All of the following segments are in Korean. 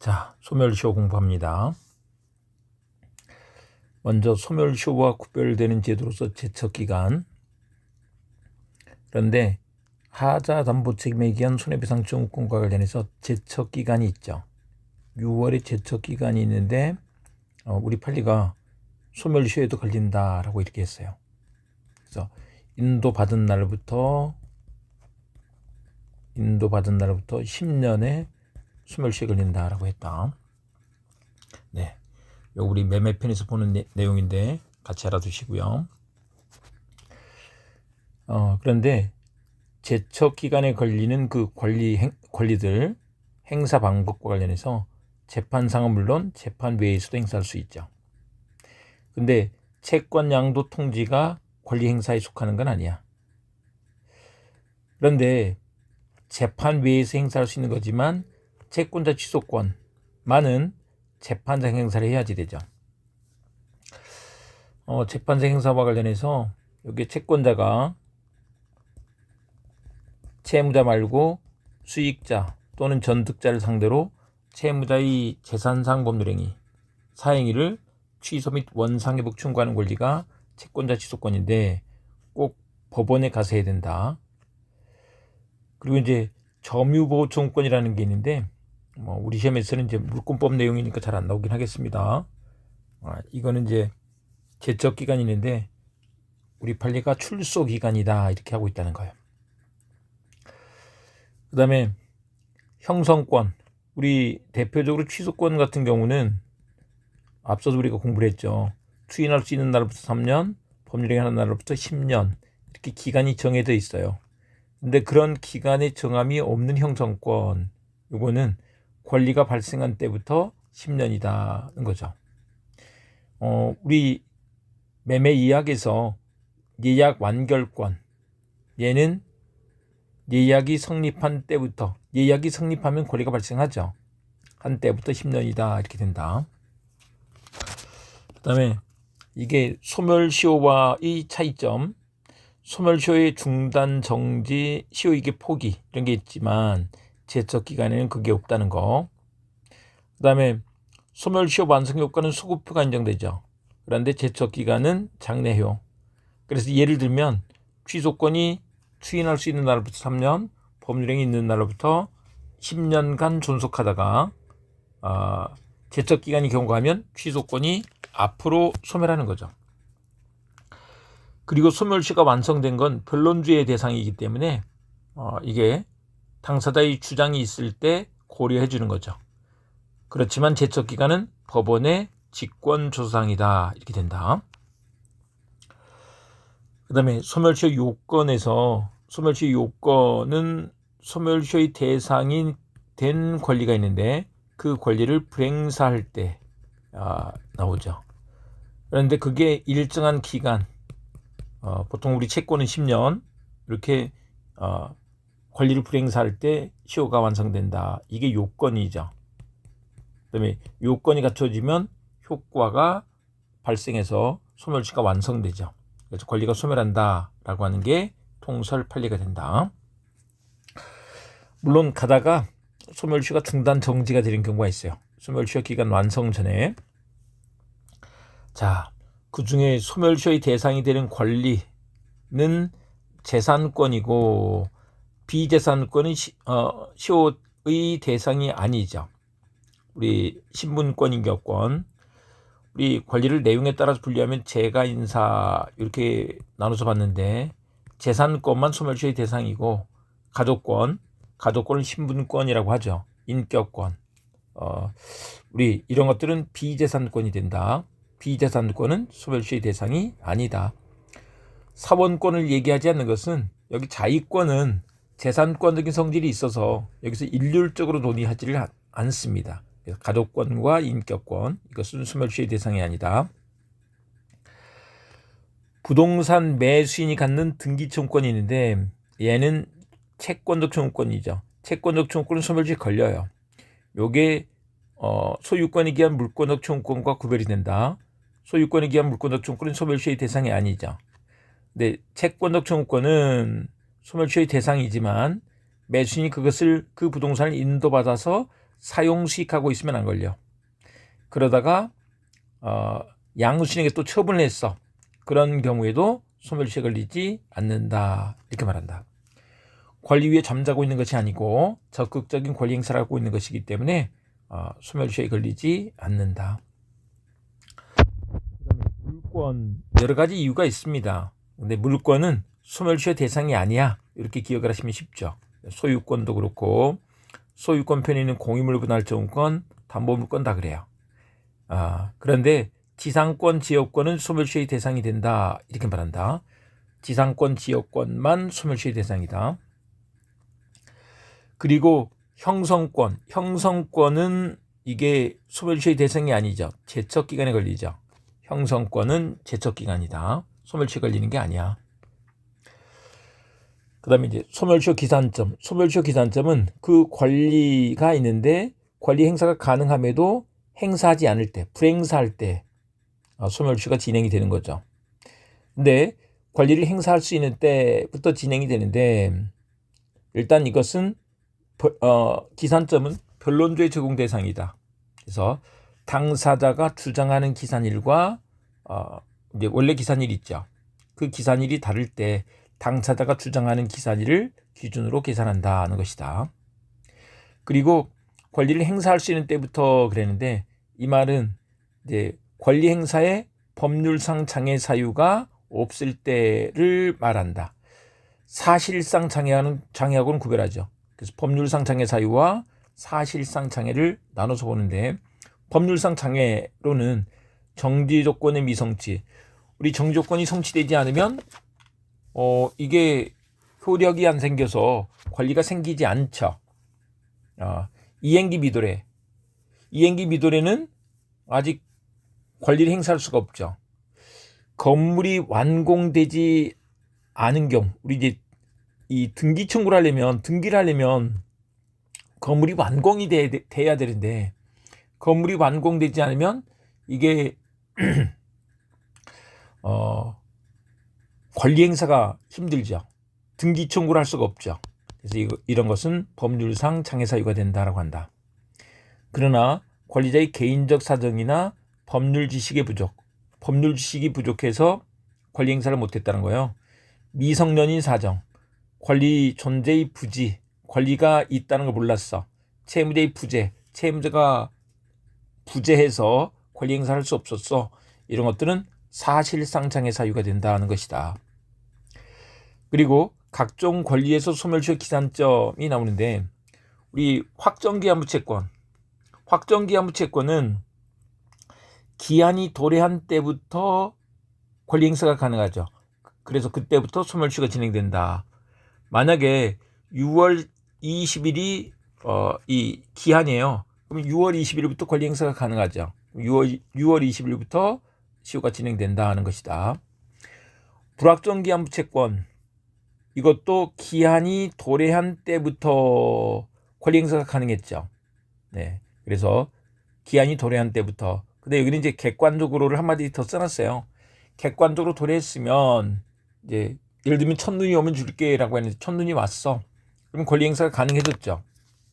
자, 소멸시효 공부합니다. 먼저 소멸시효와 구별되는 제도로서 제척기간. 그런데 하자담보책임에 기한 손해배상청구권과 관련해서 제척기간이 있죠. 6월에 제척기간이 있는데 우리 판례가 소멸시효에도 걸린다라고 이렇게 했어요. 그래서 인도받은 날부터 10년에 소멸시효에 걸린다라고 했다. 네, 요 우리 매매편에서 보는 내용인데 같이 알아두시고요. 그런데 제척 기간에 걸리는 그 권리들 행사 방법과 관련해서 재판상은 물론 재판 외에서도 행사할 수 있죠. 근데 채권 양도 통지가 권리 행사에 속하는 건 아니야. 그런데 재판 외에서 행사할 수 있는 거지만 채권자 취소권만은 재판상 행사를 해야지 되죠. 재판상 행사와 관련해서 여기 채권자가 채무자 말고 수익자 또는 전득자를 상대로 채무자의 재산상 법률행위, 사행위를 취소 및 원상회복 청구하는 권리가 채권자 취소권인데 꼭 법원에 가서 해야 된다. 그리고 이제 점유보호 청구권이라는 게 있는데 우리 시험에서는 이제 물권법 내용이니까 잘 안 나오긴 하겠습니다. 이거는 이제 제척 기간이 있는데 우리 판례가 출소 기간이다 이렇게 하고 있다는 거예요. 그 다음에 형성권, 우리 대표적으로 취소권 같은 경우는 앞서도 우리가 공부를 했죠. 추인할 수 있는 날부터 3년, 법률행위하는 날로부터 10년 이렇게 기간이 정해져 있어요. 근데 그런 기간의 정함이 없는 형성권, 이거는 권리가 발생한 때부터 10년이다는 거죠. 우리 매매 이약에서 예약 완결권, 얘는 예약이 성립한 때부터, 예약이 성립하면 권리가 발생하죠. 한 때부터 10년이다 이렇게 된다. 그 다음에 이게 소멸시효와의 차이점, 소멸시효의 중단, 정지, 시효이기 포기 이런 게 있지만 제척 기간에는 그게 없다는 거. 그 다음에 소멸시효 완성효과는 소급효가 인정되죠. 그런데 제척 기간은 장래효. 그래서 예를 들면 취소권이 추인할 수 있는 날부터 3년, 법률행위 있는 날로부터 10년간 존속하다가 제척 기간이 경과하면 취소권이 앞으로 소멸하는 거죠. 그리고 소멸시가 완성된 건 변론주의 대상이기 때문에 이게 당사자의 주장이 있을 때 고려해 주는 거죠. 그렇지만 제척 기간은 법원의 직권조사상이다 이렇게 된다. 그 다음에 소멸시효 요건에서 소멸시효 요건은 소멸시효의 대상이 된 권리가 있는데 그 권리를 불행사할 때 나오죠. 그런데 그게 일정한 기간, 보통 우리 채권은 10년 이렇게 권리를 불행사할 때 시효가 완성된다. 이게 요건이죠. 그다음에 요건이 갖춰지면 효과가 발생해서 소멸시가 완성되죠. 그래서 권리가 소멸한다라고 하는 게 통설 판례가 된다. 물론 가다가 소멸시효가 중단 정지가 되는 경우가 있어요. 소멸시효 기간 완성 전에. 자, 그 중에 소멸시효의 대상이 되는 권리는 재산권이고 비재산권은 시효의 대상이 아니죠. 우리 신분권인격권, 우리 권리를 내용에 따라서 분류하면 재가 인사 이렇게 나눠서 봤는데 재산권만 소멸시효의 대상이고 가족권은 신분권이라고 하죠. 인격권, 우리 이런 것들은 비재산권이 된다. 비재산권은 소멸시효의 대상이 아니다. 사원권을 얘기하지 않는 것은 여기 자의권은 재산권적인 성질이 있어서 여기서 일률적으로 논의하지를 않습니다. 가족권과 인격권, 이것은 소멸시효의 대상이 아니다. 부동산 매수인이 갖는 등기청구권이 있는데 얘는 채권적 청구권이죠. 채권적 청구권은 소멸시효에 걸려요. 요게 소유권에 기한 물권적 청구권과 구별이 된다. 소유권에 기한 물권적 청구권은 소멸시효의 대상이 아니죠. 근데 채권적 청구권은 소멸시효의 대상이지만 매수인이 그 부동산을 인도받아서 사용 수익하고 있으면 안 걸려. 그러다가 양수신에게 또 처분을 했어. 그런 경우에도 소멸시효에 걸리지 않는다. 이렇게 말한다. 권리 위에 잠자고 있는 것이 아니고 적극적인 권리 행사를 하고 있는 것이기 때문에 소멸시효에 걸리지 않는다. 그다음에 물권, 여러 가지 이유가 있습니다. 근데 물권은 소멸시효 대상이 아니야. 이렇게 기억을 하시면 쉽죠. 소유권도 그렇고 소유권 편에 있는 공유물 분할증권, 담보물권 다 그래요. 그런데 지상권, 지역권은 소멸시효의 대상이 된다. 이렇게 말한다. 지상권, 지역권만 소멸시효의 대상이다. 그리고 형성권은 이게 소멸시효의 대상이 아니죠. 제척기간에 걸리죠. 형성권은 제척기간이다. 소멸시효에 걸리는 게 아니야. 그 다음에 이제 소멸시효 기산점. 소멸시효 기산점은 그 권리가 있는데 권리 행사가 가능함에도 행사하지 않을 때, 불행사할 때 소멸시효가 진행이 되는 거죠. 근데 권리를 행사할 수 있는 때부터 진행이 되는데 일단 이것은 기산점은 변론조의 적용 대상이다. 그래서 당사자가 주장하는 기산일과 이제 원래 기산일이 있죠. 그 기산일이 다를 때 당사자가 주장하는 기산일을 기준으로 계산한다는 것이다. 그리고 권리를 행사할 수 있는 때부터 그랬는데 이 말은 이제 권리 행사에 법률상 장애 사유가 없을 때를 말한다. 사실상 장애하고는 구별하죠. 그래서 법률상 장애 사유와 사실상 장애를 나눠서 보는데 법률상 장애로는 정지 조건의 미성취. 우리 정지 조건이 성취되지 않으면 이게 효력이 안 생겨서 권리가 생기지 않죠. 이행기 미도래는 아직 권리를 행사할 수가 없죠. 건물이 완공되지 않은 경우, 우리 이제 이 등기 청구를 하려면, 등기를 하려면 건물이 완공이 돼야 되는데 건물이 완공되지 않으면 이게 권리 행사가 힘들죠. 등기 청구를 할 수가 없죠. 그래서 이런 것은 법률상 장애 사유가 된다라고 한다. 그러나 권리자의 개인적 사정이나 법률 지식이 부족해서 권리 행사를 못했다는 거예요. 미성년인 사정, 권리 존재의 부지, 권리가 있다는 걸 몰랐어. 채무자의 부재, 채무자가 부재해서 권리 행사를 할 수 없었어. 이런 것들은 사실상 장애 사유가 된다는 것이다. 그리고 각종 권리에서 소멸시효 기산점이 나오는데 우리 확정기한부채권은 기한이 도래한 때부터 권리 행사가 가능하죠. 그래서 그때부터 소멸시효가 진행된다. 만약에 6월 20일이 이 기한이에요. 그럼 6월 20일부터 권리 행사가 가능하죠. 6월 20일부터 시효가 진행된다 하는 것이다. 불확정기한부채권, 이것도 기한이 도래한 때부터 권리 행사가 가능했죠. 네, 그래서 기한이 도래한 때부터. 근데 여기는 이제 객관적으로를 한마디 더 써놨어요. 객관적으로 도래했으면 이제 예를 들면 첫눈이 오면 줄게라고 했는데 첫눈이 왔어. 그럼 권리 행사가 가능해졌죠.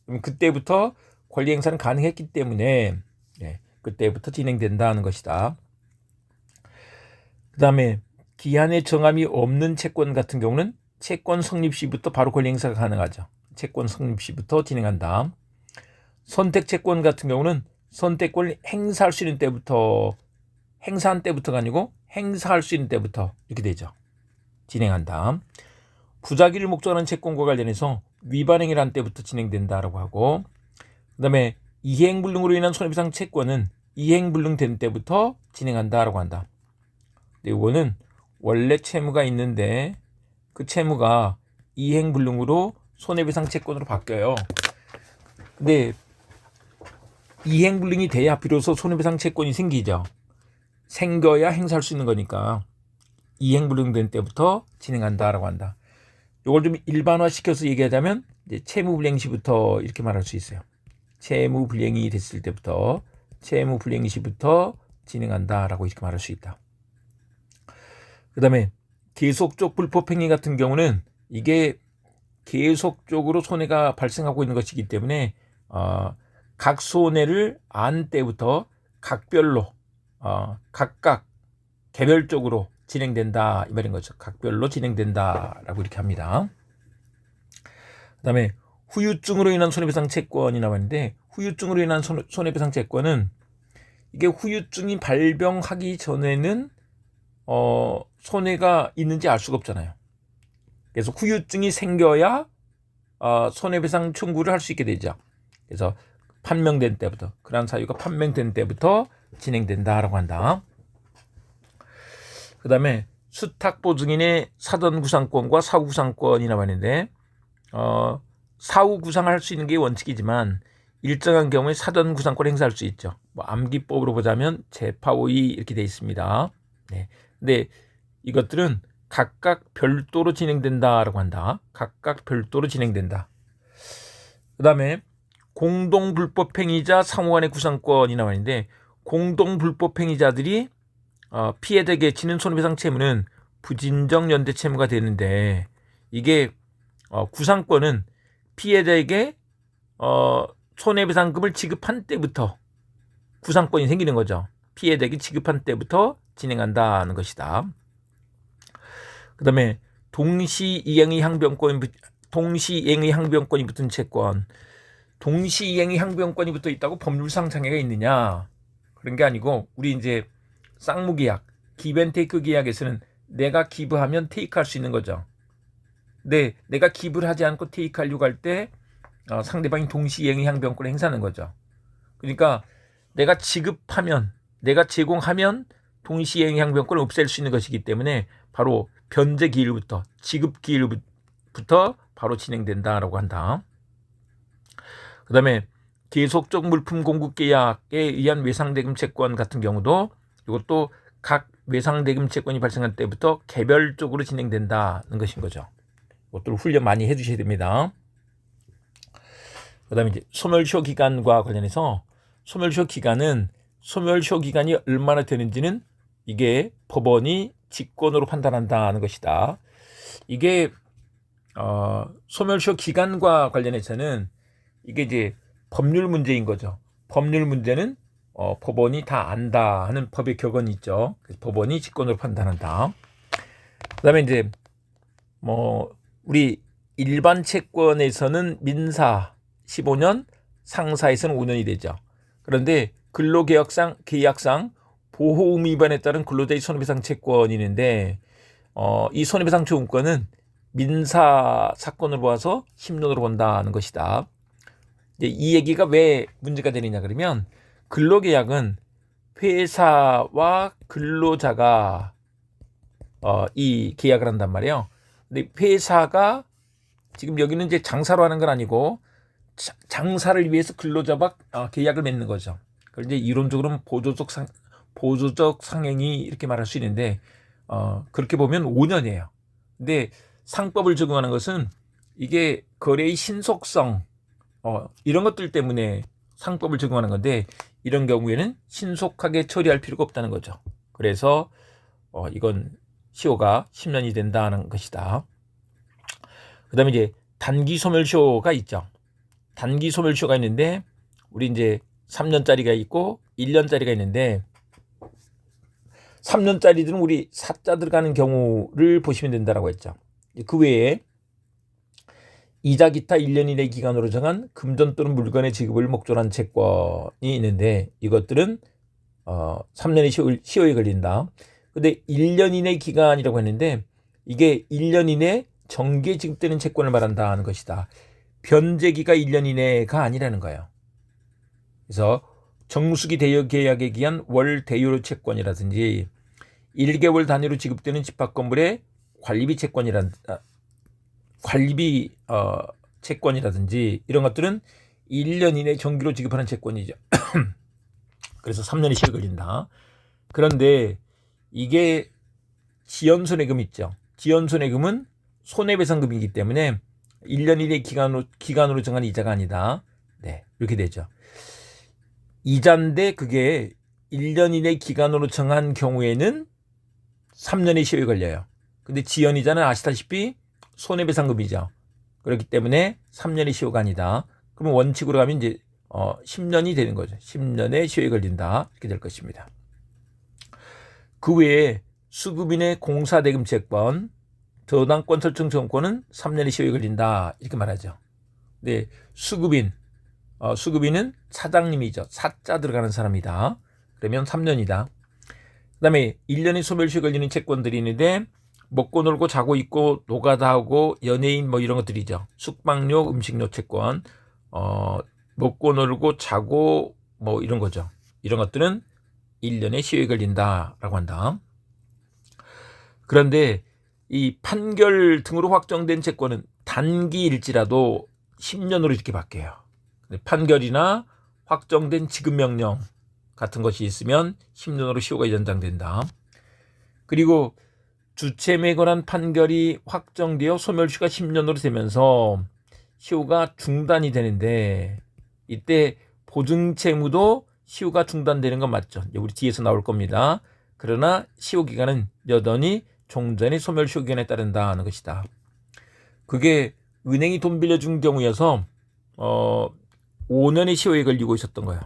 그럼 그때부터 권리 행사는 가능했기 때문에 그때부터 진행된다는 것이다. 그 다음에 기한의 정함이 없는 채권 같은 경우는 채권 성립 시부터 바로 권리 행사가 가능하죠. 채권 성립 시부터 진행한다. 선택채권 같은 경우는 선택권을 행사할 수 있는 때부터, 행사한 때부터가 아니고 행사할 수 있는 때부터 이렇게 되죠. 진행한다. 부작위를 목적하는 채권과 관련해서 위반행위를 한 때부터 진행된다라고 하고, 그 다음에 이행불능으로 인한 손해배상 채권은 이행불능된 때부터 진행한다라고 한다. 이거는 원래 채무가 있는데 그 채무가 이행불능으로 손해배상 채권으로 바뀌어요. 근데 이행불능이 돼야 비로소 손해배상 채권이 생기죠. 생겨야 행사할 수 있는 거니까 이행불능된 때부터 진행한다라고 한다. 이걸 좀 일반화시켜서 얘기하자면 이제 채무불이행 시부터 이렇게 말할 수 있어요. 채무불이행이 됐을 때부터, 채무불이행 시부터 진행한다라고 이렇게 말할 수 있다. 그 다음에 계속적 불법행위 같은 경우는 이게 계속적으로 손해가 발생하고 있는 것이기 때문에 각 손해를 안 때부터 각별로 각각 개별적으로 진행된다 이 말인 거죠. 각별로 진행된다라고 이렇게 합니다. 그다음에 후유증으로 인한 손해배상 채권이 나왔는데, 후유증으로 인한 손해배상 채권은 이게 후유증이 발병하기 전에는 손해가 있는지 알 수가 없잖아요. 그래서 후유증이 생겨야 손해배상 청구를 할 수 있게 되죠. 그래서 판명된 때부터, 그러한 사유가 판명된 때부터 진행된다라고 한다. 그 다음에 수탁보증인의 사전구상권과 사후구상권이 나왔는데, 사후구상할 수 있는 게 원칙이지만 일정한 경우에 사전구상권을 행사할 수 있죠. 뭐 암기법으로 보자면 재파오이 이렇게 되어 있습니다. 네. 근데 이것들은 각각 별도로 진행된다라고 한다. 각각 별도로 진행된다. 그 다음에 공동불법행위자 상호간의 구상권이 나와있는데, 공동불법행위자들이 피해자에게 지는 손해배상 채무는 부진정 연대 채무가 되는데, 이게 구상권은 피해자에게 손해배상금을 지급한 때부터 구상권이 생기는 거죠. 피해자에게 지급한 때부터 진행한다는 것이다. 그 다음에 동시이행의 항변권이 붙은 채권. 동시이행의 항변권이 붙어 있다고 법률상 장애가 있느냐? 그런 게 아니고, 우리 이제 쌍무계약, 기브앤테이크 계약에서는 내가 기부하면 테이크할 수 있는 거죠. 근데 내가 기부를 하지 않고 테이크하려고 할 때 상대방이 동시이행의 항변권을 행사하는 거죠. 그러니까 내가 지급하면, 내가 제공하면 동시이행의 항변권을 없앨 수 있는 것이기 때문에 바로 변제 기일부터, 지급 기일부터 바로 진행된다라고 한다. 그 다음에 계속적 물품 공급 계약에 의한 외상대금 채권 같은 경우도 이것도 각 외상대금 채권이 발생할 때부터 개별적으로 진행된다는 것인 거죠. 이것들 훈련 많이 해주셔야 됩니다. 그 다음에 이제 소멸시효 기간과 관련해서, 소멸시효 기간은 소멸시효 기간이 얼마나 되는지는 이게 법원이 직권으로 판단한다는 것이다. 이게 소멸시효 기간과 관련해서는 이게 이제 법률 문제인 거죠. 법률 문제는 법원이 다 안다 하는 법의 격언이 있죠. 그래서 법원이 직권으로 판단한다. 그다음에 이제 우리 일반 채권에서는 민사 15년, 상사에서는 5년이 되죠. 그런데 근로계약상 보호 의무 위반에 따른 근로자의 손해배상 채권이 있는데, 이 손해배상 청구권은 민사 사건으로 봐서 10년으로 본다는 것이다. 이제 이 얘기가 왜 문제가 되느냐 그러면, 근로계약은 회사와 근로자가 이 계약을 한단 말이에요. 근데 회사가 지금 여기는 이제 장사로 하는 건 아니고 장사를 위해서 근로자와 계약을 맺는 거죠. 그걸 이제 이론적으로는 보조적 상행이 이렇게 말할 수 있는데, 그렇게 보면 5년이에요. 근데 상법을 적용하는 것은 이게 거래의 신속성 이런 것들 때문에 상법을 적용하는 건데, 이런 경우에는 신속하게 처리할 필요가 없다는 거죠. 그래서 이건 시효가 10년이 된다는 것이다. 그 다음에 이제 단기 소멸시효가 있죠. 단기 소멸시효가 있는데, 우리 이제 3년짜리가 있고 1년짜리가 있는데, 3년짜리들은 우리 사자 들어가는 경우를 보시면 된다라고 했죠. 그 외에 이자 기타 1년 이내 기간으로 정한 금전 또는 물건의 지급을 목적으로 한 채권이 있는데, 이것들은 3년의 시효에 걸린다. 근데 1년 이내 기간이라고 했는데, 이게 1년 이내 정기에 지급되는 채권을 말한다는 것이다. 변제기가 1년 이내가 아니라는 거예요. 그래서 정수기 대여 계약에 기한 월 대여 채권이라든지 1개월 단위로 지급되는 집합건물의 관리비 채권이라든지 이런 것들은 1년 이내 정기로 지급하는 채권이죠. 그래서 3년의 시효에 걸린다. 그런데 이게 지연손해금 있죠. 지연손해금은 손해배상금이기 때문에 1년 이내 기간으로 정한 이자가 아니다. 네, 이렇게 되죠. 이자인데 그게 1년 이내 기간으로 정한 경우에는 3년의 시효에 걸려요. 근데 지연이자는 아시다시피 손해배상금이죠. 그렇기 때문에 3년의 시효가 아니다. 그러면 원칙으로 가면 이제 10년이 되는 거죠. 10년의 시효에 걸린다. 이렇게 될 것입니다. 그 외에 수급인의 공사대금 채권, 저당권 설정 정권은 3년의 시효에 걸린다. 이렇게 말하죠. 네, 수급인은 사장님이죠. 사자 들어가는 사람이다. 그러면 3년이다. 그 다음에 1년의 소멸시효에 걸리는 채권들이 있는데 먹고 놀고 자고 있고 노가다하고 연예인 뭐 이런 것들이죠. 숙박료, 음식료 채권, 먹고 놀고 자고 뭐 이런 거죠. 이런 것들은 1년의 시효에 걸린다라고 한다. 그런데 이 판결 등으로 확정된 채권은 단기일지라도 10년으로 이렇게 바뀌어요. 판결이나 확정된 지급명령 같은 것이 있으면 10년으로 시효가 연장된다. 그리고 주체매에 관한 판결이 확정되어 소멸시효가 10년으로 되면서 시효가 중단이 되는데 이때 보증채무도 시효가 중단되는 건 맞죠. 우리 뒤에서 나올 겁니다. 그러나 시효기간은 여전히 종전의 소멸시효 기간에 따른다는 것이다. 그게 은행이 돈 빌려준 경우여서 5년의 시효에 걸리고 있었던 거예요.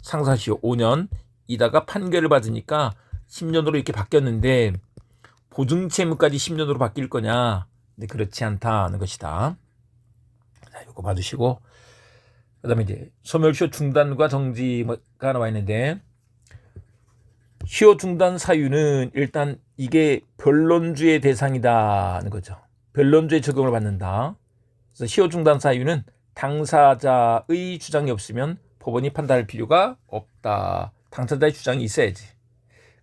상사시효 5년이다가 판결을 받으니까 10년으로 이렇게 바뀌었는데 보증채무까지 10년으로 바뀔 거냐? 근데 그렇지 않다는 것이다. 자, 이거 봐주시고 그다음에 이제 소멸시효 중단과 정지가 나와 있는데 시효 중단 사유는 일단 이게 변론주의 대상이다는 거죠. 변론주의 적용을 받는다. 그래서 시효 중단 사유는 당사자의 주장이 없으면 법원이 판단할 필요가 없다. 당사자의 주장이 있어야지.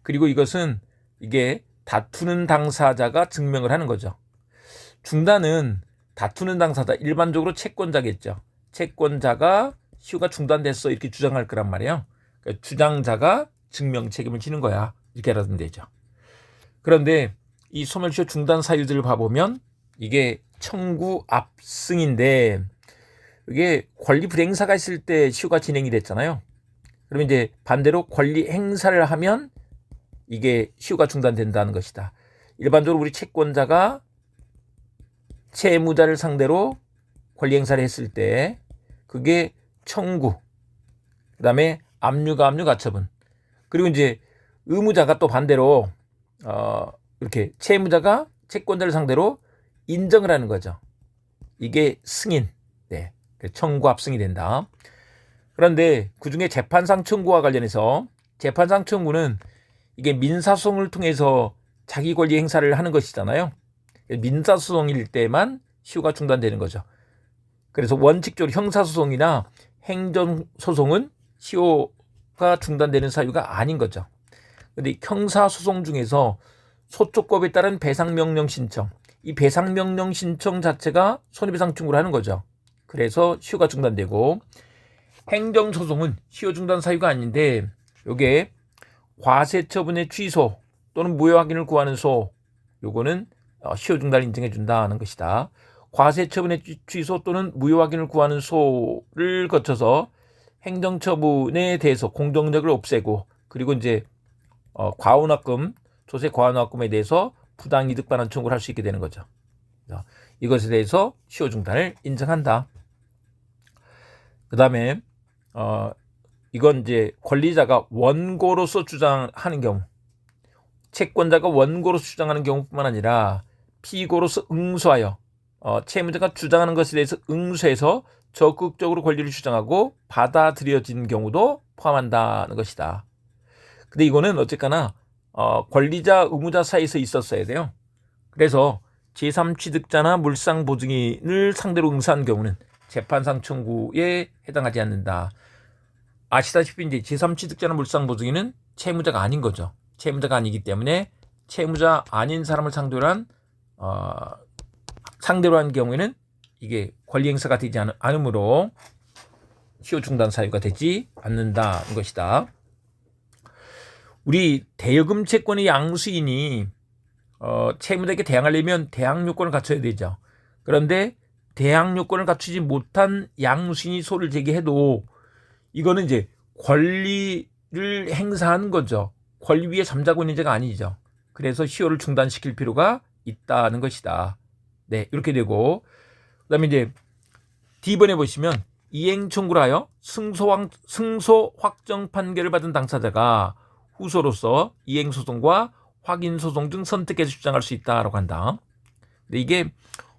그리고 이것은 이게 다투는 당사자가 증명을 하는 거죠. 중단은 다투는 당사자, 일반적으로 채권자겠죠. 채권자가 시효가 중단됐어 이렇게 주장할 거란 말이에요. 그러니까 주장자가 증명 책임을 지는 거야. 이렇게 알아두면 되죠. 그런데 이 소멸시효 중단 사유들을 봐보면 이게 청구 압승인데 이게 권리 불행사가 있을 때 시효가 진행이 됐잖아요. 그러면 이제 반대로 권리 행사를 하면 이게 시효가 중단된다는 것이다. 일반적으로 우리 채권자가 채무자를 상대로 권리 행사를 했을 때 그게 청구, 그 다음에 압류가 압류 가처분, 그리고 이제 의무자가 또 반대로 이렇게 채무자가 채권자를 상대로 인정을 하는 거죠. 이게 승인, 네, 청구 압승이 된다. 그런데 그중에 재판상 청구와 관련해서 재판상 청구는 이게 민사소송을 통해서 자기 권리 행사를 하는 것이잖아요. 민사소송일 때만 시효가 중단되는 거죠. 그래서 원칙적으로 형사소송이나 행정소송은 시효가 중단되는 사유가 아닌 거죠. 그런데 형사소송 중에서 소촉법에 따른 배상명령 신청, 이 배상명령 신청 자체가 손해배상 청구를 하는 거죠. 그래서 시효가 중단되고, 행정소송은 시효 중단 사유가 아닌데 요게 과세처분의 취소 또는 무효 확인을 구하는 소, 요거는 시효 중단을 인정해 준다는 것이다. 과세처분의 취소 또는 무효 확인을 구하는 소를 거쳐서 행정처분에 대해서 공정력을 없애고, 그리고 이제 과운합금, 조세 과운합금에 대해서 부당이득 반환 청구를 할 수 있게 되는 거죠. 이것에 대해서 시효 중단을 인정한다. 그 다음에 이건 이제 권리자가 원고로서 주장하는 경우, 채권자가 원고로서 주장하는 경우뿐만 아니라 피고로서 응수하여 채무자가 주장하는 것에 대해서 응수해서 적극적으로 권리를 주장하고 받아들여진 경우도 포함한다는 것이다. 근데 이거는 어쨌거나 권리자 의무자 사이에서 있었어야 돼요. 그래서 제3취득자나 물상보증인을 상대로 응수한 경우는 재판상 청구에 해당하지 않는다. 아시다시피 이제 제3취득자나 물상보증인은 채무자가 아닌 거죠. 채무자가 아니기 때문에 채무자 아닌 사람을 상대로 한 경우에는 이게 권리 행사가 되지 않으므로 시효 중단 사유가 되지 않는다는 것이다. 우리 대여금 채권의 양수인이 채무자에게 대항하려면 대항 요건을 갖춰야 되죠. 그런데 대항 요건을 갖추지 못한 양수인이 소를 제기해도 이거는 이제 권리를 행사하는 거죠. 권리 위에 잠자고 있는 죄가 아니죠. 그래서 시효를 중단시킬 필요가 있다는 것이다. 네, 이렇게 되고, 그다음에 이제 D번에 보시면 이행 청구를 하여 승소 확정 판결을 받은 당사자가 후소로서 이행 소송과 확인 소송 중 선택해서 주장할 수 있다라고 한다. 근데 이게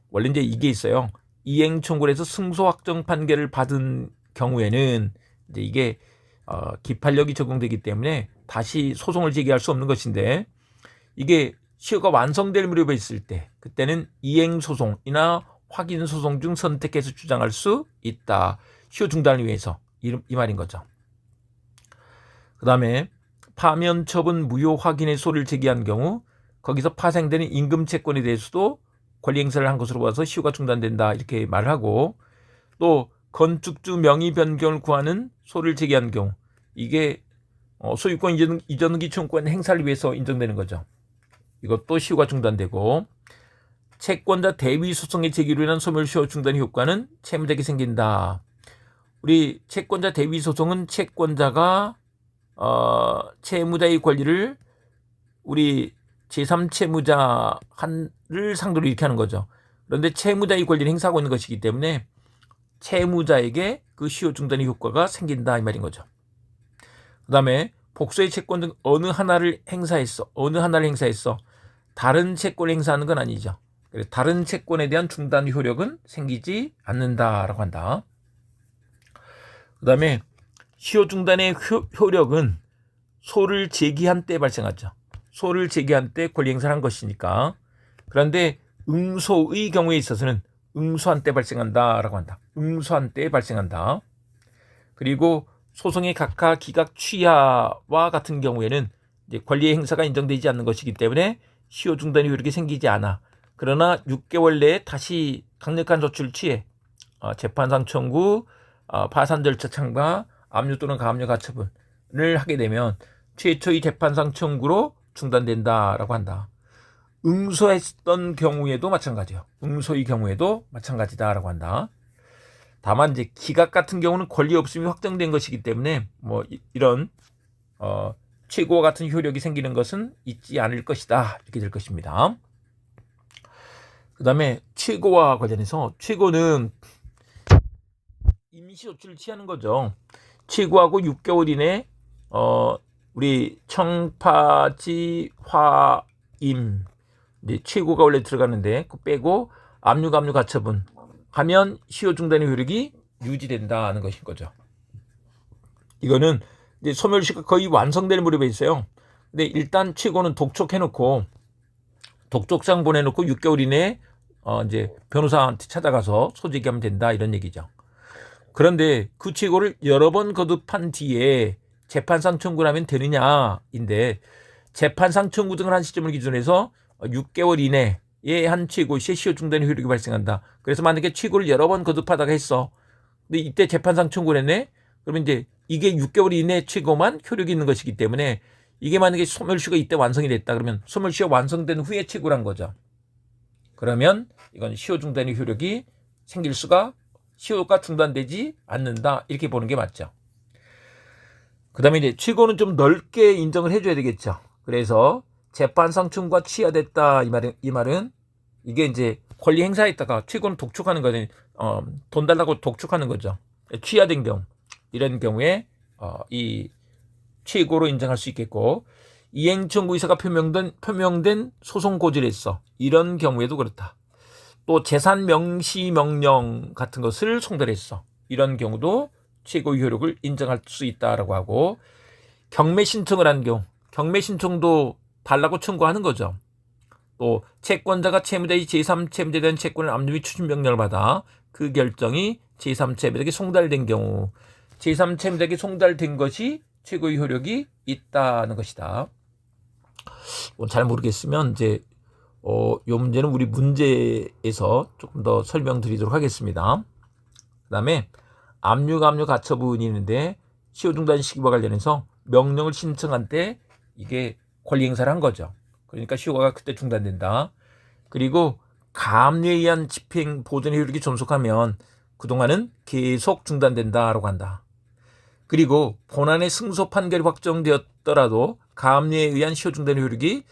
원래 이제 이게 있어요. 이행 청구를 해서 승소 확정 판결을 받은 경우에는 이제 이게 기판력이 적용되기 때문에 다시 소송을 제기할 수 없는 것인데, 이게 시효가 완성될 무렵에 있을 때 그때는 이행 소송이나 확인 소송 중 선택해서 주장할 수 있다. 시효 중단을 위해서 이 말인 거죠. 그 다음에 파면 처분 무효 확인의 소를 제기한 경우 거기서 파생되는 임금 채권에 대해서도 권리 행사를 한 것으로 봐서 시효가 중단된다 이렇게 말을 하고, 또 건축주 명의 변경을 구하는 소를 제기한 경우 이게 소유권 이전 등기 청구권 행사를 위해서 인정되는 거죠. 이것도 시효가 중단되고, 채권자 대위 소송의 제기로 인한 소멸시효 중단 효과는 채무자에게 생긴다. 우리 채권자 대위 소송은 채권자가 채무자의 권리를 우리 제3채무자를 상대로 이렇게 하는 거죠. 그런데 채무자의 권리를 행사하고 있는 것이기 때문에 채무자에게 그 시효 중단의 효과가 생긴다 이 말인 거죠. 그 다음에 복수의 채권 등 어느 하나를 행사했어. 다른 채권을 행사하는 건 아니죠. 다른 채권에 대한 중단 효력은 생기지 않는다라고 한다. 그 다음에 시효 중단의 효력은 소를 제기한 때 발생하죠. 소를 제기한 때 권리 행사를 한 것이니까. 그런데 응소의 경우에 있어서는 응소한 때 발생한다라고 한다. 응소한 때 발생한다. 그리고 소송의 각하 기각 취하와 같은 경우에는 이제 권리의 행사가 인정되지 않는 것이기 때문에 시효 중단의 효력이 생기지 않아. 그러나 6개월 내에 다시 강력한 조치를 취해 재판상 청구, 파산 절차 참가, 압류 또는 가압류 가처분을 하게 되면 최초의 재판상 청구로 중단된다라고 한다. 응소했던 경우에도 마찬가지예요. 응소의 경우에도 마찬가지다라고 한다. 다만 이제 기각 같은 경우는 권리 없음이 확정된 것이기 때문에 뭐 이런 최고와 같은 효력이 생기는 것은 있지 않을 것이다 이렇게 될 것입니다. 그 다음에 최고와 관련해서 최고는 임시 조치를 취하는 거죠. 최고하고 6개월 이내 우리 청파지 화임 이제 최고가 원래 들어가는데 그 빼고 압류 가압류 가처분 하면 시효 중단의 효력이 유지된다는 것인 거죠. 이거는 이제 소멸시효가 거의 완성될 무렵에 있어요. 근데 일단 최고는 독촉해놓고 독촉장 보내놓고 6개월 이내에 이제 변호사한테 찾아가서 소제기하면 된다 이런 얘기죠. 그런데 그 최고를 여러 번 거듭한 뒤에 재판상 청구를 하면 되느냐인데, 재판상 청구 등을 한 시점을 기준해서 6개월 이내에 한 최고 시에 시효 중단의 효력이 발생한다. 그래서 만약에 최고를 여러 번 거듭하다가 했어. 근데 이때 재판상 청구를 했네. 그러면 이제 이게 6개월 이내 최고만 효력이 있는 것이기 때문에 이게 만약에 소멸시효가 이때 완성이 됐다 그러면 소멸시효 완성된 후에 최고란 거죠. 그러면 이건 시효 중단의 효력이 생길 수가, 시효가 중단되지 않는다 이렇게 보는 게 맞죠. 그 다음에 이제 최고는 좀 넓게 인정을 해줘야 되겠죠. 그래서 재판상 청구가 취하됐다 이 말은 이게 이제 권리 행사했다가 최고는 독촉하는 거는 돈 달라고 독촉하는 거죠. 취하된 경우 이런 경우에 이 최고로 인정할 수 있겠고, 이행 청구 의사가 표명된 소송 고지를 했어. 이런 경우에도 그렇다. 또 재산 명시 명령 같은 것을 송달했어. 이런 경우도 최고의 효력을 인정할 수 있다라고 하고, 경매 신청을 한 경우, 경매 신청도 달라고 청구하는 거죠. 또 채권자가 채무자의 제3채무자에 대한 채권을 압류 및 추진 명령을 받아 그 결정이 제3채무자에게 송달된 경우, 제3채무자에게 송달된 것이 최고의 효력이 있다는 것이다. 잘 모르겠으면 이제 이 문제는 우리 문제에서 조금 더 설명드리도록 하겠습니다. 그 다음에 압류 가압류 가처분이 있는데 시효 중단 시기와 관련해서 명령을 신청한 때 이게 권리 행사를 한 거죠. 그러니까 시효가 그때 중단된다. 그리고 가압류에 의한 집행 보존의 효력이 존속하면 그동안은 계속 중단된다라고 한다. 그리고 본안의 승소 판결이 확정되었더라도 가압류에 의한 시효 중단의 효력이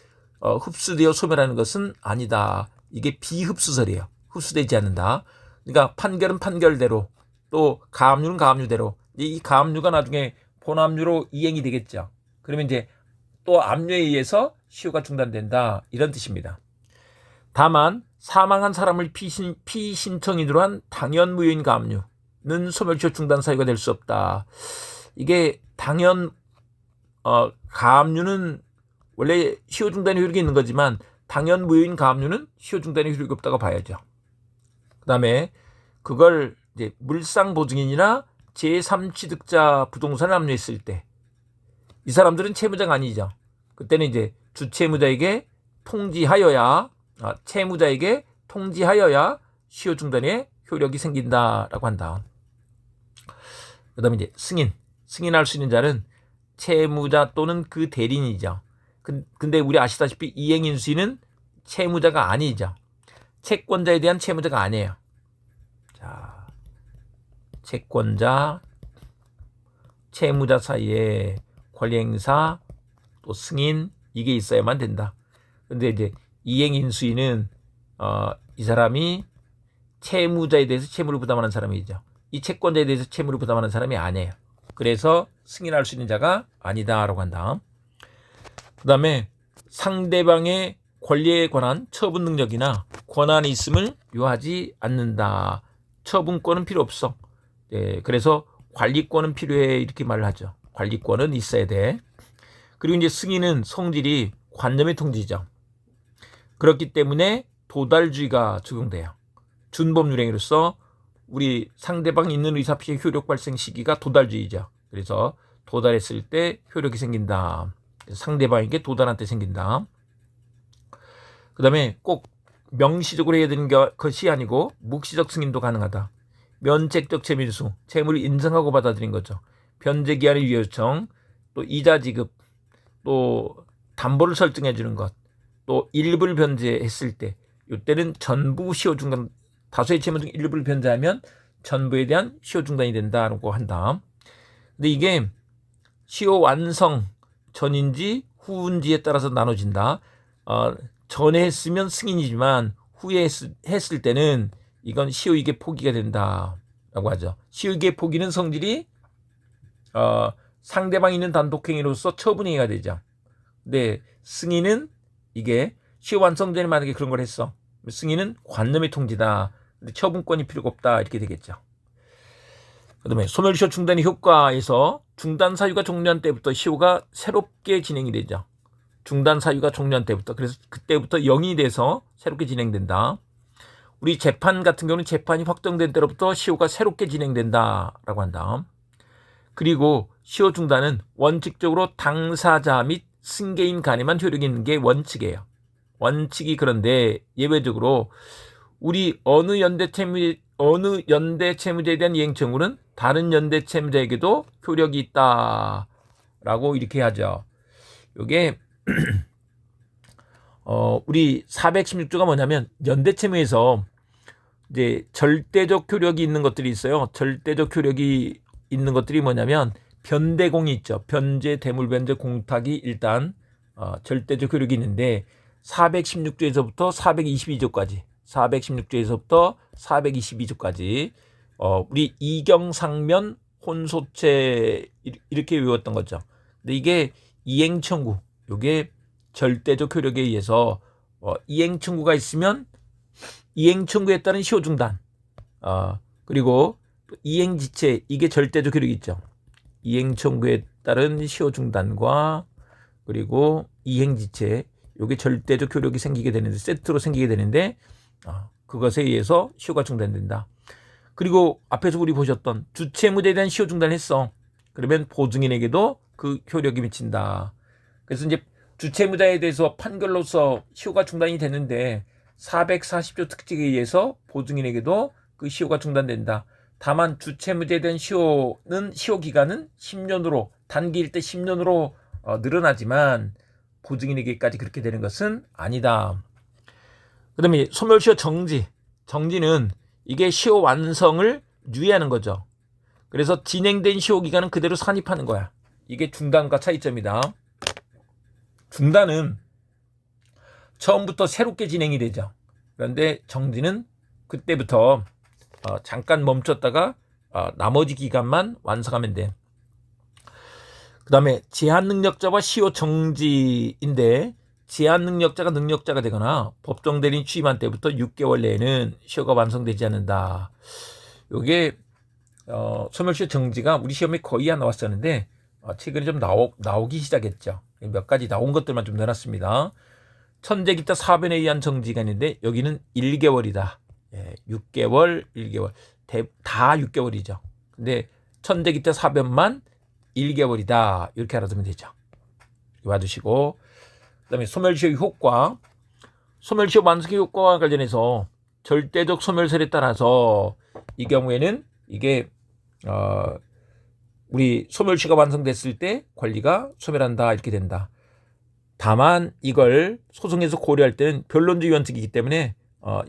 흡수되어 소멸하는 것은 아니다. 이게 비흡수설이에요. 흡수되지 않는다. 그러니까 판결은 판결대로, 또 가압류는 가압류대로 이 가압류가 나중에 본압류로 이행이 되겠죠. 그러면 이제 또 압류에 의해서 시효가 중단된다 이런 뜻입니다. 다만 사망한 사람을 피신청인으로 한 당연 무효인 가압류는 소멸시효 중단 사유가 될 수 없다. 이게 당연 가압류는 원래 시효 중단의 효력이 있는 거지만 당연 무효인 가압류는 시효 중단의 효력이 없다고 봐야죠. 그다음에 그걸 이제 물상 보증인이나 제3취득자 부동산을 압류했을 때 이 사람들은 채무자가 아니죠. 그때는 이제 주채무자에게 통지하여야 채무자에게 통지하여야 시효 중단의 효력이 생긴다라고 한다. 그다음에 이제 승인할 수 있는 자는 채무자 또는 그 대리인이죠. 근데 우리 아시다시피 이행인수인은 채무자가 아니죠. 채권자에 대한 채무자가 아니에요. 자, 채권자, 채무자 사이에 권리행사, 또 승인 이게 있어야만 된다. 근데 이제 이행인수인은 이 사람이 채무자에 대해서 채무를 부담하는 사람이죠. 이 채권자에 대해서 채무를 부담하는 사람이 아니에요. 그래서 승인할 수 있는 자가 아니다라고 한다. 그 다음에 상대방의 권리에 관한 처분 능력이나 권한이 있음을 요하지 않는다. 처분권은 필요 없어. 네, 그래서 관리권은 필요해 이렇게 말을 하죠. 관리권은 있어야 돼. 그리고 이제 승인은 성질이 관념의 통지죠. 그렇기 때문에 도달주의가 적용돼요. 준법률행위로서 우리 상대방이 있는 의사표시의 효력 발생 시기가 도달주의죠. 그래서 도달했을 때 효력이 생긴다. 상대방에게 도달한 때 생긴다. 그 다음에 꼭 명시적으로 해야 되는 것이 아니고 묵시적 승인도 가능하다. 면책적 채민수, 채무를 인정하고 받아들인 거죠. 변제기한의 유예 요청, 또 이자 지급, 또 담보를 설정해 주는 것, 또 일부를 변제했을 때 이때는 전부 시효 중단, 다수의 채무 중 일부를 변제하면 전부에 대한 시효 중단이 된다고 한다. 근데 이게 시효 완성 전인지 후인지에 따라서 나눠진다. 전에 했으면 승인이지만 후에 했을 때는 이건 시효이계 포기가 된다라고 하죠. 시효이계 포기는 성질이 상대방이 있는 단독행위로서 처분행위가 되죠. 근데 승인은 이게 시효 완성 전에 만약에 그런 걸 했어. 승인은 관념의 통지다. 근데 처분권이 필요가 없다 이렇게 되겠죠. 그다음에 소멸시효 중단의 효과에서 중단 사유가 종료한 때부터 시효가 새롭게 진행이 되죠. 중단 사유가 종료한 때부터. 그래서 그때부터 0이 돼서 새롭게 진행된다. 우리 재판 같은 경우는 재판이 확정된 때로부터 시효가 새롭게 진행된다라고 한다. 그리고 시효 중단은 원칙적으로 당사자 및 승계인 간에만 효력이 있는 게 원칙이에요. 원칙이 그런데 예외적으로 우리 어느 연대 채무자에 대한 이행 청구는 다른 연대 채무자에게도 효력이 있다라고 이렇게 하죠. 이게 우리 416조가 뭐냐면 연대 채무에서 이제 절대적 효력이 있는 것들이 있어요. 절대적 효력이 있는 것들이 뭐냐면 변대공이 있죠. 변제, 대물변제, 공탁이 일단 절대적 효력이 있는데 416조에서부터 422조까지 416조에서부터 422조까지 우리 이경상면 혼소체 이렇게 외웠던 거죠. 근데 이게 이행청구, 이게 절대적 효력에 의해서 이행청구가 있으면 이행청구에 따른 시효중단, 그리고 이행지체, 이게 절대적 효력이 있죠. 이행청구에 따른 시효중단과 그리고 이행지체, 이게 절대적 효력이 생기게 되는데 세트로 생기게 되는데 그것에 의해서 시효가 중단된다. 그리고 앞에서 우리 보셨던 주채무자에 대한 시효 중단을 했어. 그러면 보증인에게도 그 효력이 미친다. 그래서 이제 주채무자에 대해서 판결로서 시효가 중단이 됐는데 440조 특칙에 의해서 보증인에게도 그 시효가 중단된다. 다만 주채무자에 대한 시효는 시효 기간은 10년으로 단기일 때 10년으로 늘어나지만 보증인에게까지 그렇게 되는 것은 아니다. 그다음에 소멸시효 정지는 이게 시효 완성을 유예하는 거죠. 그래서 진행된 시효 기간은 그대로 산입하는 거야. 이게 중단과 차이점이다. 중단은 처음부터 새롭게 진행이 되죠. 그런데 정지는 그때부터 잠깐 멈췄다가 나머지 기간만 완성하면 돼. 그 다음에 제한능력자와 시효 정지인데, 제한능력자가 능력자가 되거나 법정대리인 취임한 때부터 6개월 내에는 시효가 완성되지 않는다. 요게 소멸시효 정지가 우리 시험에 거의 안 나왔었는데 최근에 좀 나오기 시작했죠. 몇 가지 나온 것들만 좀 넣어놨습니다. 천재기타 사변에 의한 정지가 있는데 여기는 1개월이다. 6개월, 1개월. 다 6개월이죠. 근데 천재기타 사변만 1개월이다. 이렇게 알아두면 되죠. 이렇게 봐두시고, 그 다음에 소멸시효 효과. 소멸시효 완성의 효과와 관련해서 절대적 소멸설에 따라서 이 경우에는 이게 우리 소멸시효가 완성됐을 때 권리가 소멸한다 이렇게 된다. 다만 이걸 소송에서 고려할 때는 변론주의 원칙이기 때문에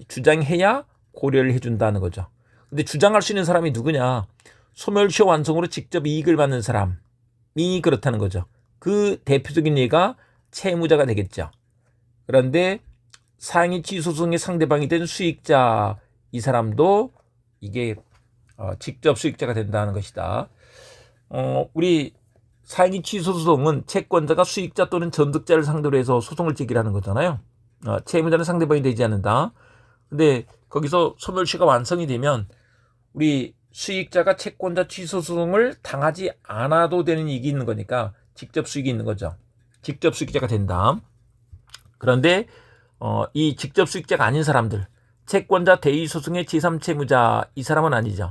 주장해야 고려를 해준다는 거죠. 근데 주장할 수 있는 사람이 누구냐? 소멸시효 완성으로 직접 이익을 받는 사람이 그렇다는 거죠. 그 대표적인 예가 채무자가 되겠죠. 그런데 상위 취소소송의 상대방이 된 수익자, 이 사람도 이게 직접 수익자가 된다는 것이다. 우리 상위 취소소송은 채권자가 수익자 또는 전득자를 상대로 해서 소송을 제기하는 거잖아요. 채무자는 상대방이 되지 않는다. 근데 거기서 소멸시효가 완성이 되면 우리 수익자가 채권자 취소소송을 당하지 않아도 되는 이익이 있는 거니까 직접 수익이 있는 거죠. 직접 수익자가 된다. 그런데 이 직접 수익자가 아닌 사람들, 채권자 대의소송의 제3채무자, 이 사람은 아니죠.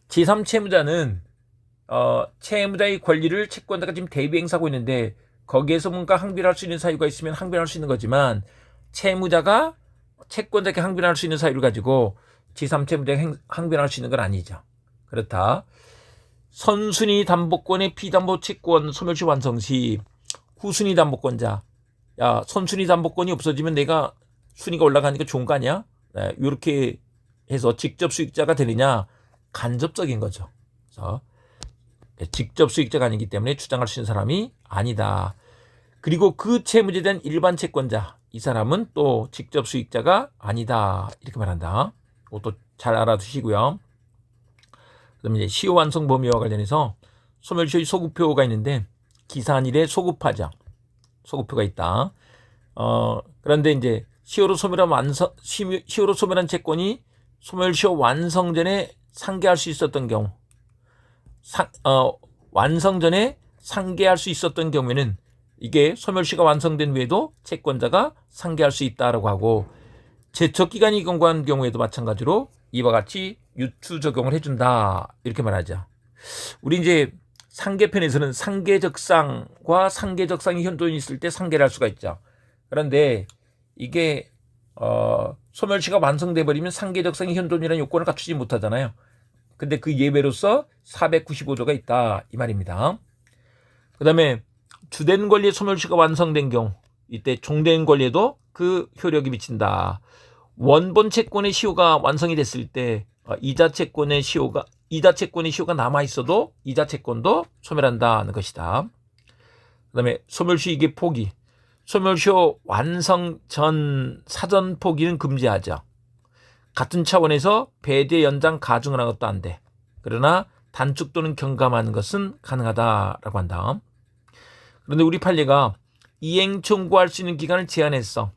제3채무자는 채무자의 권리를 채권자가 지금 대비행사하고 있는데 거기에서 뭔가 항변할 수 있는 사유가 있으면 항변할 수 있는 거지만, 채무자가 채권자에게 항변할 수 있는 사유를 가지고 제3채무자에게 항변할 수 있는 건 아니죠. 그렇다. 선순위 담보권의 피담보 채권 소멸시 완성 시 후순위 담보권자, 야, 선순위 담보권이 없어지면 내가 순위가 올라가니까 좋은 거 아니야? 네, 이렇게 해서 직접 수익자가 되느냐? 간접적인 거죠. 그래서 직접 수익자가 아니기 때문에 주장할 수 있는 사람이 아니다. 그리고 그 채무자에 대한 일반 채권자, 이 사람은 또 직접 수익자가 아니다. 이렇게 말한다. 이것도 잘 알아두시고요. 그다음에 이제 시효 완성 범위와 관련해서 소멸시효의 소급표가 있는데 기산일에 소급하죠. 소급표가 있다. 그런데 이제 시효로 소멸한 채권이 소멸시효 완성 전에 상계할 수 있었던 경우, 완성 전에 상계할 수 있었던 경우에는 이게 소멸시효가 완성된 후에도 채권자가 상계할 수 있다라고 하고, 제척기간이 경과한 경우에도 마찬가지로 이와 같이 유추 적용을 해준다 이렇게 말하죠. 우리 이제 상계편에서는 상계적상과 상계적상이 현존이 있을 때 상계를 할 수가 있죠. 그런데 이게 소멸시효가 완성돼 버리면 상계적상이 현존이라는 요건을 갖추지 못하잖아요. 근데 그 예외로서 495조가 있다 이 말입니다. 그 다음에 주된 권리의 소멸시효가 완성된 경우, 이때 종된 권리에도 그 효력이 미친다. 원본 채권의 시효가 완성이 됐을 때 이자 채권의 시효가 남아 있어도 이자 채권도 소멸한다는 것이다. 그다음에 소멸시효의 포기, 소멸시효 완성 전 사전 포기는 금지하죠. 같은 차원에서 배제 연장 가중을 하는 것도 안 돼. 그러나 단축 또는 경감하는 것은 가능하다라고 한다. 그런데 우리 판례가 이행 청구할 수 있는 기간을 제한했어.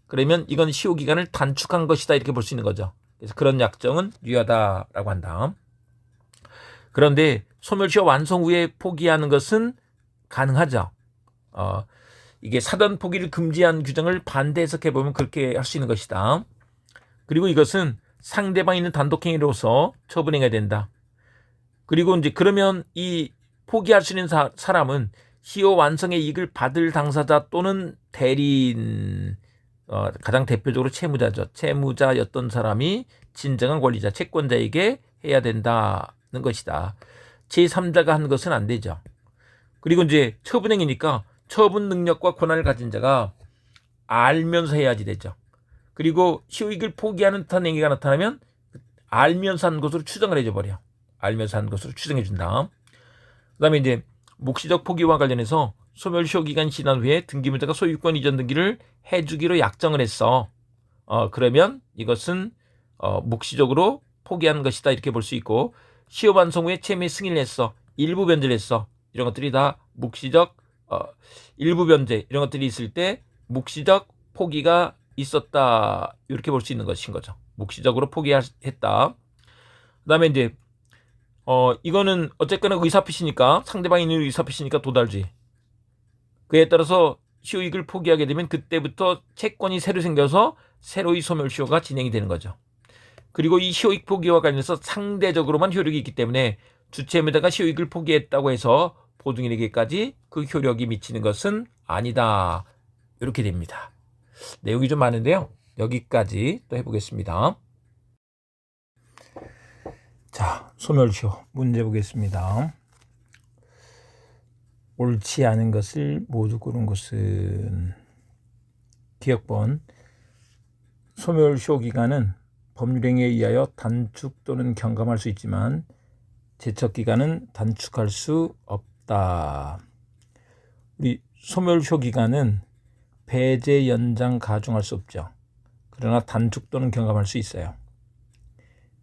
그러면 이건 시효 기간을 단축한 것이다 이렇게 볼 수 있는 거죠. 그래서 그런 약정은 유효하다라고 한다. 그런데 소멸시효 완성 후에 포기하는 것은 가능하죠. 이게 사전 포기를 금지한 규정을 반대 해석해 보면 그렇게 할 수 있는 것이다. 그리고 이것은 상대방이 있는 단독행위로서 처분해야 된다. 그리고 이제 그러면 이 포기할 수 있는 사람은 시효 완성의 이익을 받을 당사자 또는 대리인, 가장 대표적으로 채무자죠. 채무자였던 사람이 진정한 권리자, 채권자에게 해야 된다는 것이다. 제3자가 하는 것은 안 되죠. 그리고 이제 처분행위니까 처분 능력과 권한을 가진 자가 알면서 해야지 되죠. 그리고 시효이익을 포기하는 듯한 행위가 나타나면 알면서 한 것으로 추정을 해줘 버려. 알면서 한 것으로 추정해 준다. 그다음에 이제 묵시적 포기와 관련해서 소멸시효 기간 지난 후에 등기물자가 소유권 이전 등기를 해주기로 약정을 했어. 그러면 이것은 묵시적으로 포기하는 것이다 이렇게 볼 수 있고, 시효 완성 후에 채무의 승인을 했어. 일부 변제를 했어. 이런 것들이 다 묵시적 일부 변제 이런 것들이 있을 때 묵시적 포기가 있었다. 이렇게 볼 수 있는 것인 거죠. 묵시적으로 포기했다. 그다음에 이제 이거는 어쨌거나 의사표시니까 상대방이 있는 의사표시니까 도달지. 그에 따라서 시효이익을 포기하게 되면 그때부터 채권이 새로 생겨서 새로이 소멸시효가 진행이 되는 거죠. 그리고 이 시효이익 포기와 관련해서 상대적으로만 효력이 있기 때문에 주채무자가 시효이익을 포기했다고 해서 보증인에게까지 그 효력이 미치는 것은 아니다. 이렇게 됩니다. 내용이 좀 많은데요. 여기까지 또 해보겠습니다. 자, 소멸시효 문제 보겠습니다. 옳지 않은 것을 모두 고른 것은 기억번. 소멸시효 기간은 법률행위에 의하여 단축 또는 경감할 수 있지만 제척기간은 단축할 수 없다. 우리 소멸시효 기간은 배제, 연장, 가중할 수 없죠. 그러나 단축 또는 경감할 수 있어요.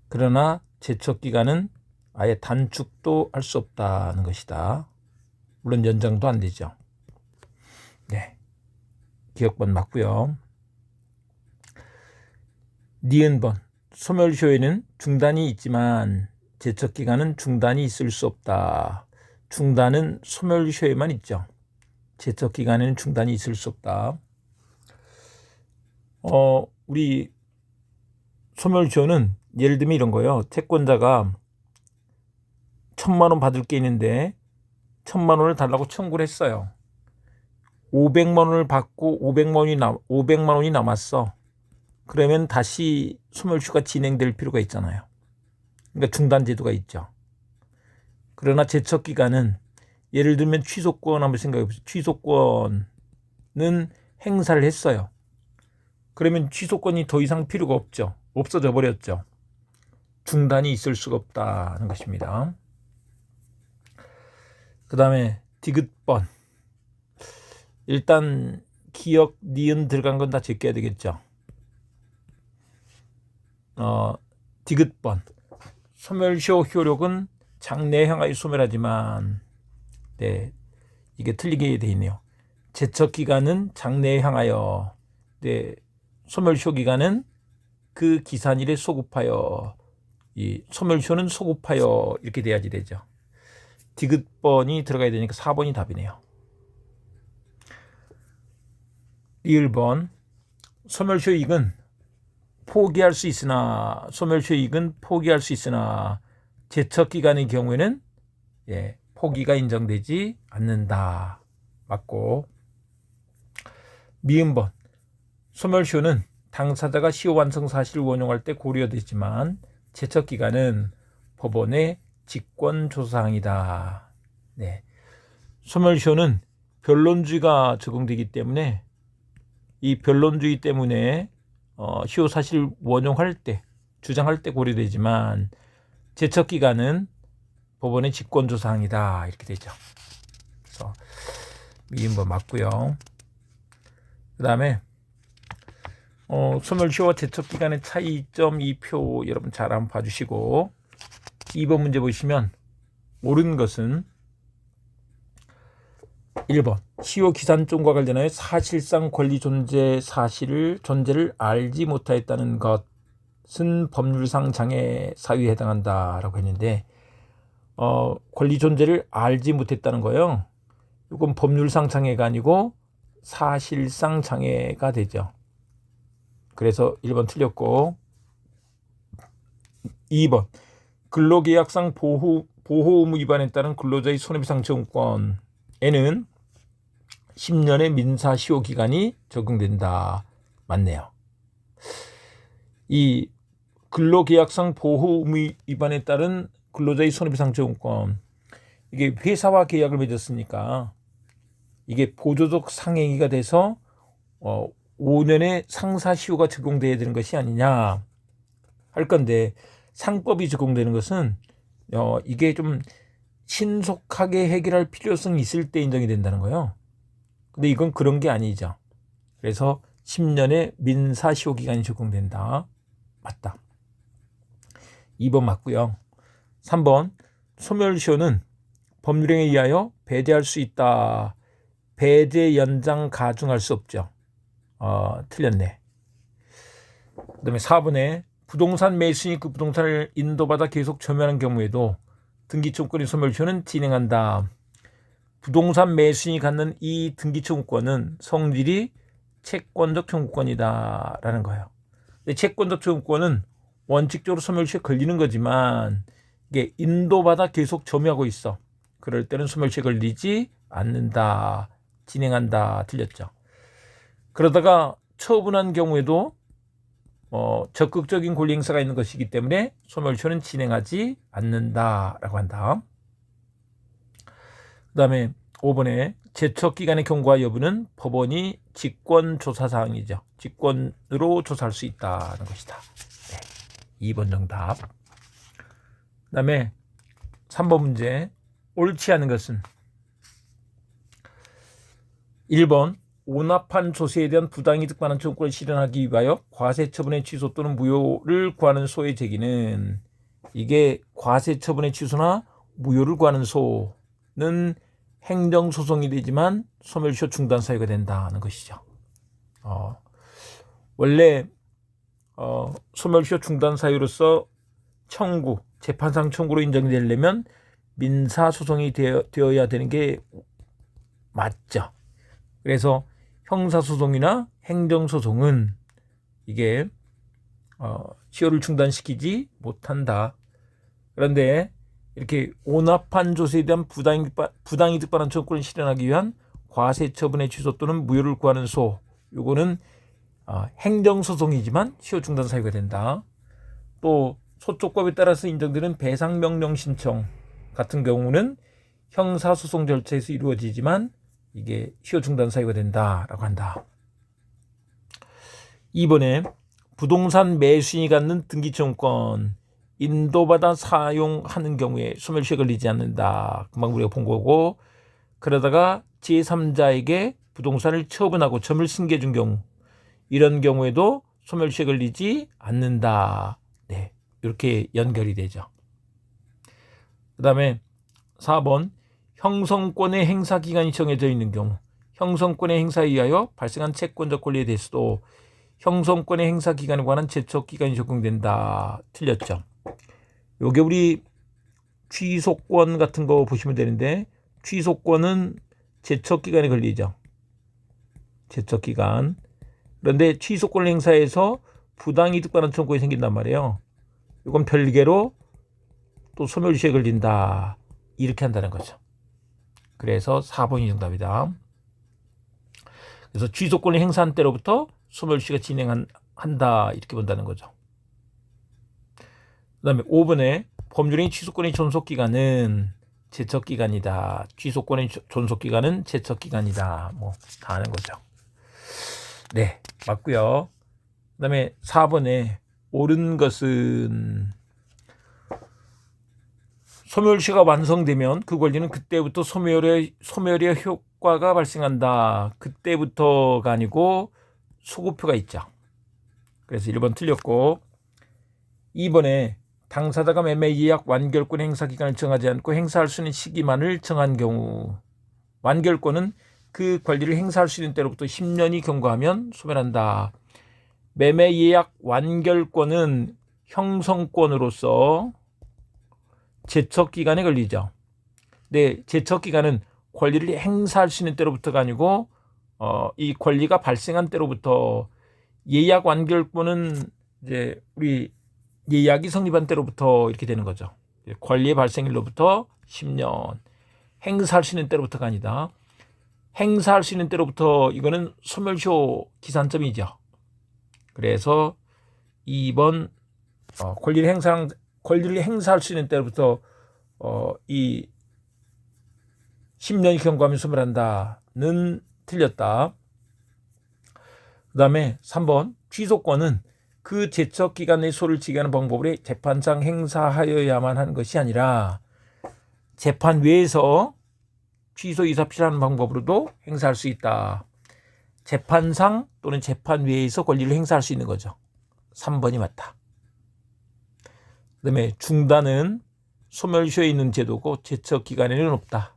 그러나 제척기간은 아예 단축도 할 수 없다는 것이다. 물론 연장도 안 되죠. 네, 기억번 맞고요. 니은번. 소멸시효에는 중단이 있지만 제척기간은 중단이 있을 수 없다. 중단은 소멸시효에만 있죠. 제척기간에는 중단이 있을 수 없다. 우리 소멸시효는 예를 들면 이런 거예요. 채권자가 1,000만 원 받을 게 있는데 1,000만 원을 달라고 청구를 했어요. 500만 원을 받고 500만 원이 남았어. 그러면 다시 소멸시효가 진행될 필요가 있잖아요. 그러니까 중단 제도가 있죠. 그러나 제척기간은 예를 들면 취소권 한번 생각해 보세요. 취소권은 행사를 했어요. 그러면 취소권이 더 이상 필요가 없죠. 없어져 버렸죠. 중단이 있을 수가 없다는 것입니다. 그 다음에 디귿번. 일단 기억, 니은 들어간 건 다 제껴야 되겠죠. 디귿번. 소멸시효 효력은 장래에 향하여 소멸하지만, 네, 이게 틀리게 돼 있네요. 제척기간은 장래에 향하여, 네, 소멸시효 기간은 그 기산일에 소급하여, 이 소멸시효는 소급하여 이렇게 돼야지 되죠. 디귿번이 들어가야 되니까 4번이 답이네요. 리을번. 소멸시효 이익은 포기할 수 있으나 소멸시효 이익은 포기할 수 있으나 제척기간의 경우에는 포기가 인정되지 않는다. 맞고. 미음번. 소멸시효는 당사자가 시효 완성 사실을 원용할 때 고려되지만 제척기간은 법원의 직권조사항이다. 네. 소멸시효는 변론주의가 적용되기 때문에 이 변론주의 때문에 시효 사실 원용할 때, 주장할 때 고려되지만 제척기간은 법원의 직권조사항이다. 이렇게 되죠. 그래서 미음번 맞고요. 그 다음에 소멸시효와 제척기간의 차이점 2표 여러분 잘 한번 봐주시고 2번 문제 보시면 옳은 것은 1번 시효 기산점과 관련하여 사실상 권리 존재를 알지 못하였다는 것은 법률상 장애 사유에 해당한다라고 했는데 권리 존재를 알지 못했다는 거예요. 이건 법률상 장애가 아니고 사실상 장애가 되죠. 그래서 1번 틀렸고 2번 근로계약상 보호 의무 위반에 따른 근로자의 손해배상 청구권에는 10년의 민사시효 기간이 적용된다. 맞네요. 이 근로계약상 보호 의무 위반에 따른 근로자의 손해배상 청구권, 이게 회사와 계약을 맺었으니까 이게 보조적 상행위가 돼서 5년의 상사시효가 적용돼야 되는 것이 아니냐 할 건데, 상법이 적용되는 것은 이게 좀 신속하게 해결할 필요성이 있을 때 인정이 된다는 거예요. 근데 이건 그런 게 아니죠. 그래서 10년의 민사시효 기간이 적용된다. 맞다. 2번 맞고요. 3번 소멸시효는 법률행위에 의하여 배제할 수 있다. 배제, 연장, 가중할 수 없죠. 틀렸네. 그 다음에 4번에 부동산 매수인이 그 부동산을 인도받아 계속 점유하는 경우에도 등기청구권의 소멸시효는 진행한다. 부동산 매수인이 갖는 이 등기청구권은 성질이 채권적 청구권이다 라는 거예요. 근데 채권적 청구권은 원칙적으로 소멸시효에 걸리는 거지만 이게 인도받아 계속 점유하고 있어. 그럴 때는 소멸시효에 걸리지 않는다. 진행한다. 틀렸죠. 그러다가 처분한 경우에도 적극적인 권리 행사가 있는 것이기 때문에 소멸시효는 진행하지 않는다라고 한다. 그 다음에 5번에 제척기간의 경과 여부는 법원이 직권조사사항이죠. 직권으로 조사할 수 있다는 것이다. 네, 2번 정답. 그 다음에 3번 문제. 옳지 않은 것은 1번 오납한 조세에 대한 부당이득 반환 청구권을 실현하기 위하여 과세처분의 취소 또는 무효를 구하는 소의 제기는, 이게 과세처분의 취소나 무효를 구하는 소는 행정소송이 되지만 소멸시효 중단 사유가 된다는 것이죠. 원래 소멸시효 중단 사유로서 청구, 재판상 청구로 인정이 되려면 민사소송이 되어야 되는 게 맞죠. 그래서 형사소송이나 행정소송은 이게 시효를 중단시키지 못한다. 그런데 이렇게 오납한 조세에 대한 부당이득 반환 청구권을 실현하기 위한 과세처분의 취소 또는 무효를 구하는 소, 요거는 행정소송이지만 시효 중단 사유가 된다. 또 소촉법에 따라서 인정되는 배상명령 신청 같은 경우는 형사소송 절차에서 이루어지지만 이게 시효 중단 사유가 된다라고 한다. 2번에 부동산 매수인이 갖는 등기청구권 인도받아 사용하는 경우에 소멸시효에 걸리지 않는다. 금방 우리가 본 거고, 그러다가 제3자에게 부동산을 처분하고 점을 승계해 준 경우, 이런 경우에도 소멸시효에 걸리지 않는다. 네, 이렇게 연결이 되죠. 그 다음에 4번 형성권의 행사 기간이 정해져 있는 경우, 형성권의 행사에 의하여 발생한 채권적 권리에 대해서도 형성권의 행사 기간에 관한 제척 기간이 적용된다. 틀렸죠. 요게 우리 취소권 같은 거 보시면 되는데, 취소권은 제척 기간에 걸리죠. 제척 기간. 그런데 취소권 행사에서 부당이득 반환 청구가 생긴단 말이에요. 이건 별개로 또 소멸시효에 걸린다. 이렇게 한다는 거죠. 그래서 4번이 정답이다. 그래서 취소권을 행사한 때로부터 소멸시효가 진행한다. 이렇게 본다는 거죠. 그 다음에 5번에 법률행위 취소권의 존속기간은 제척기간이다. 취소권의 존속기간은 제척기간이다. 뭐 다 아는 거죠. 네, 맞고요. 그 다음에 4번에 옳은 것은 소멸시효가 완성되면 그 권리는 그때부터 소멸의 효과가 발생한다. 그때부터가 아니고 소급표가 있죠. 그래서 1번 틀렸고, 2번에 당사자가 매매 예약 완결권 행사 기간을 정하지 않고 행사할 수 있는 시기만을 정한 경우, 완결권은 그 권리를 행사할 수 있는 때로부터 10년이 경과하면 소멸한다. 매매 예약 완결권은 형성권으로서 제척기간에 걸리죠. 근데 제척기간은 권리를 행사할 수 있는 때로부터가 아니고 이 권리가 발생한 때로부터, 예약 완결권은 이제 우리 예약이 성립한 때로부터 이렇게 되는 거죠. 권리의 발생일로부터 10년, 행사할 수 있는 때로부터가 아니다. 행사할 수 있는 때로부터, 이거는 소멸시효 기산점이죠. 그래서 2번 권리를 행사할 수 있는 때로부터 이 10년이 경과하면 소멸한다는 틀렸다. 그 다음에 3번 취소권은 그 제척 기간 내 소를 지게 하는 방법으로 재판상 행사하여야만 하는 것이 아니라 재판 외에서 취소 이사필하는 방법으로도 행사할 수 있다. 재판상 또는 재판 외에서 권리를 행사할 수 있는 거죠. 3번이 맞다. 그 다음에 중단은 소멸시효에 있는 제도고 제척 기간에는 없다.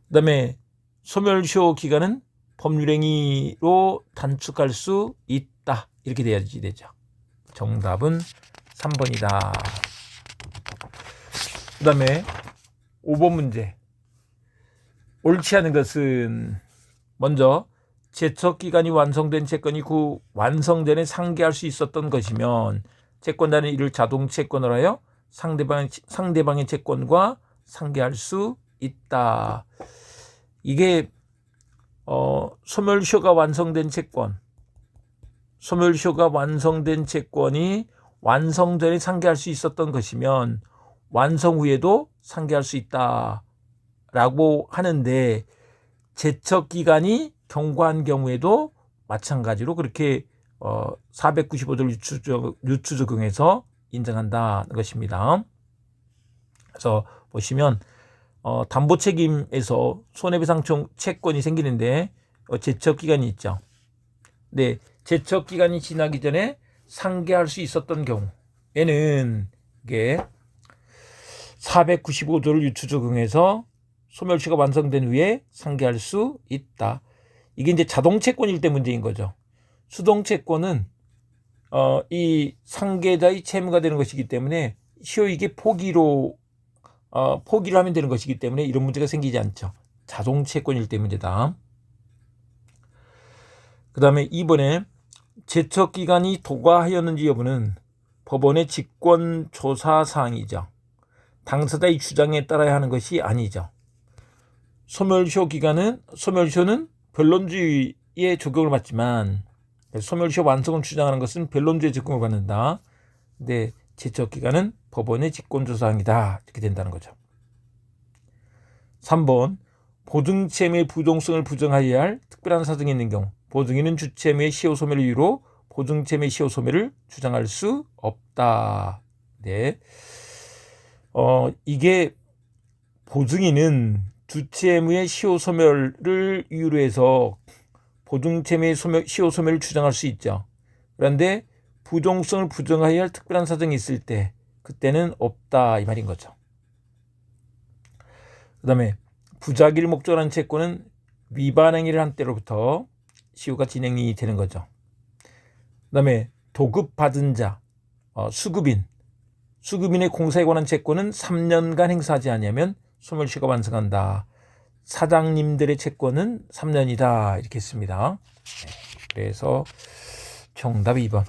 그다음에 소멸시효 기간은 법률행위로 단축할 수 있다. 이렇게 돼야지 되죠. 정답은 3번이다. 그다음에 5번 문제. 옳지 않은 것은 먼저 제척 기간이 완성된 채권이 그 완성 전에 상계할 수 있었던 것이면 채권자는 이를 자동 채권으로 하여 상대방의 채권과 상계할 수 있다. 이게 소멸시효가 완성된 채권, 소멸시효가 완성된 채권이 완성 전에 상계할 수 있었던 것이면 완성 후에도 상계할 수 있다라고 하는데 제척 기간이 경과한 경우에도 마찬가지로 그렇게 495조 유추 적용해서 인정한다는 것입니다. 그래서 보시면 담보 책임에서 손해배상 채권이 생기는데 제척 기간이 있죠. 네, 제척 기간이 지나기 전에 상계할 수 있었던 경우에는 이게 495조를 유추 적용해서 소멸시효가 완성된 후에 상계할 수 있다. 이게 이제 자동 채권일 때 문제인 거죠. 수동 채권은 이 상계자의 채무가 되는 것이기 때문에 시효이익의 포기를 하면 되는 것이기 때문에 이런 문제가 생기지 않죠. 자동 채권일 때 문제다. 그 다음에 2번에 제척 기간이 도과하였는지 여부는 법원의 직권 조사 사항이죠. 당사자의 주장에 따라야 하는 것이 아니죠. 소멸시효는 변론주의에 적용을 받지만 소멸시효 완성을 주장하는 것은 변론주의에 적용을 받는다. 근데 제척 기간은 법원의 직권조사항이다. 이렇게 된다는 거죠. 3번 보증채무의 부동성을 부정하여야 할 특별한 사정이 있는 경우 보증인은 주채무의 시효 소멸을 이유로 보증채무의 시효 소멸을 주장할 수 없다. 네. 이게 보증인은 주채무의 시효 소멸을 이유로 해서 보증채무의 시효 소멸을 주장할 수 있죠. 그런데 부동성을 부정하여야 할 특별한 사정이 있을 때 그때는 없다 이 말인 거죠. 그 다음에 부작위를 목적으로 한 채권은 위반 행위를 한 때로부터 시효가 진행이 되는 거죠. 그 다음에 도급받은 자, 수급인의 공사에 관한 채권은 3년간 행사하지 아니하면 소멸시효가 완성한다. 사장님들의 채권은 3년이다. 이렇게 했습니다. 네, 그래서 정답 2번.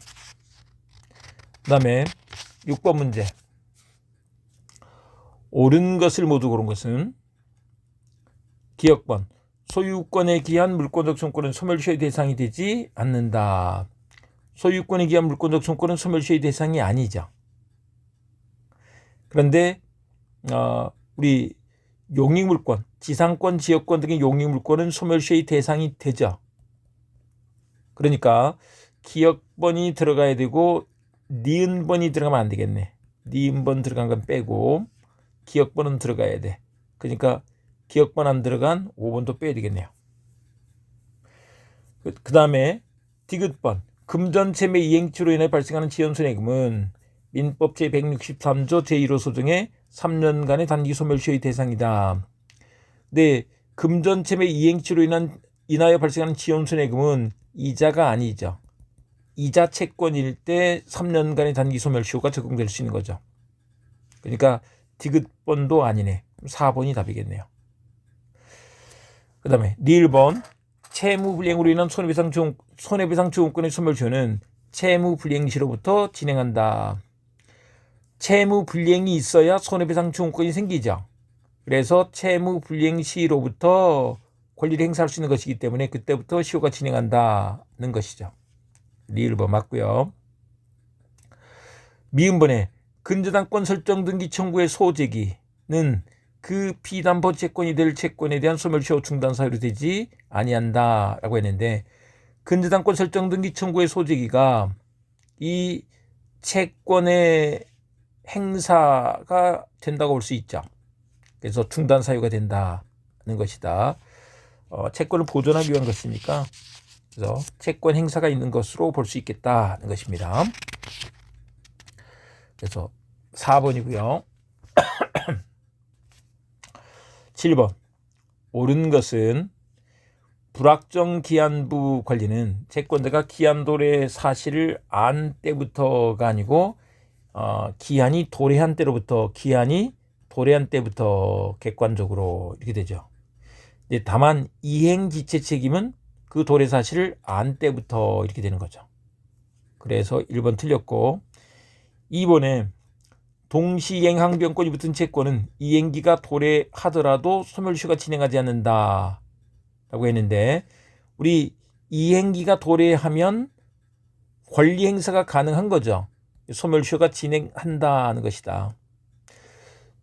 그 다음에 6번 문제. 옳은 것을 모두 고른 것은 기억번. 소유권에 기한 물권적 청구는 소멸시효의 대상이 되지 않는다. 소유권에 기한 물권적 청구는 소멸시효의 대상이 아니죠. 그런데 우리 용익물권, 지상권, 지역권 등의 용익물권은 소멸시효의 대상이 되죠. 그러니까 기억번이 들어가야 되고 니은번이 들어가면 안 되겠네. 니은번 들어간 건 빼고 기억번은 들어가야 돼. 그러니까 기억번 안 들어간 5번도 빼야 되겠네요. 그 다음에 디귿번. 금전채무 이행치로 인해 발생하는 지연손해금은 민법 제163조 제1호 소정의 3년간의 단기 소멸시효의 대상이다. 네, 금전채무 이행치로 인하여 발생하는 지연손해금은 이자가 아니죠. 이자 채권일 때 3년간의 단기 소멸시효가 적용될 수 있는 거죠. 그러니까 디귿번도 아니네. 4번이 답이겠네요. 그 다음에 니을번. 채무불이행으로 인한 손해배상 지원권의 소멸시효는 채무불이행 시로부터 진행한다. 채무불이행이 있어야 손해배상 지원권이 생기죠. 그래서 채무불이행 시로부터 권리를 행사할 수 있는 것이기 때문에 그때부터 시효가 진행한다는 것이죠. 리을번 맞고요. 미음번에 근저당권 설정 등기 청구의 소재기는 그 피담보 채권이 될 채권에 대한 소멸시효 중단 사유로 되지 아니한다라고 했는데 근저당권 설정 등기 청구의 소재기가 이 채권의 행사가 된다고 볼 수 있죠. 그래서 중단 사유가 된다는 것이다. 채권을 보존하기 위한 것이니까 그래서 채권 행사가 있는 것으로 볼 수 있겠다는 것입니다. 그래서 4번이고요. 7번 옳은 것은 불확정 기한부 권리는 채권자가 기한 도래 사실을 안 때부터가 아니고 기한이 도래한 때부터 객관적으로 이렇게 되죠. 다만 이행지체 책임은 그 도래 사실을 안 때부터 이렇게 되는 거죠. 그래서 1번 틀렸고, 2번에 동시이행 항변권이 붙은 채권은 이행기가 도래하더라도 소멸시효가 진행하지 않는다 라고 했는데, 우리 이행기가 도래하면 권리 행사가 가능한 거죠. 소멸시효가 진행한다는 것이다.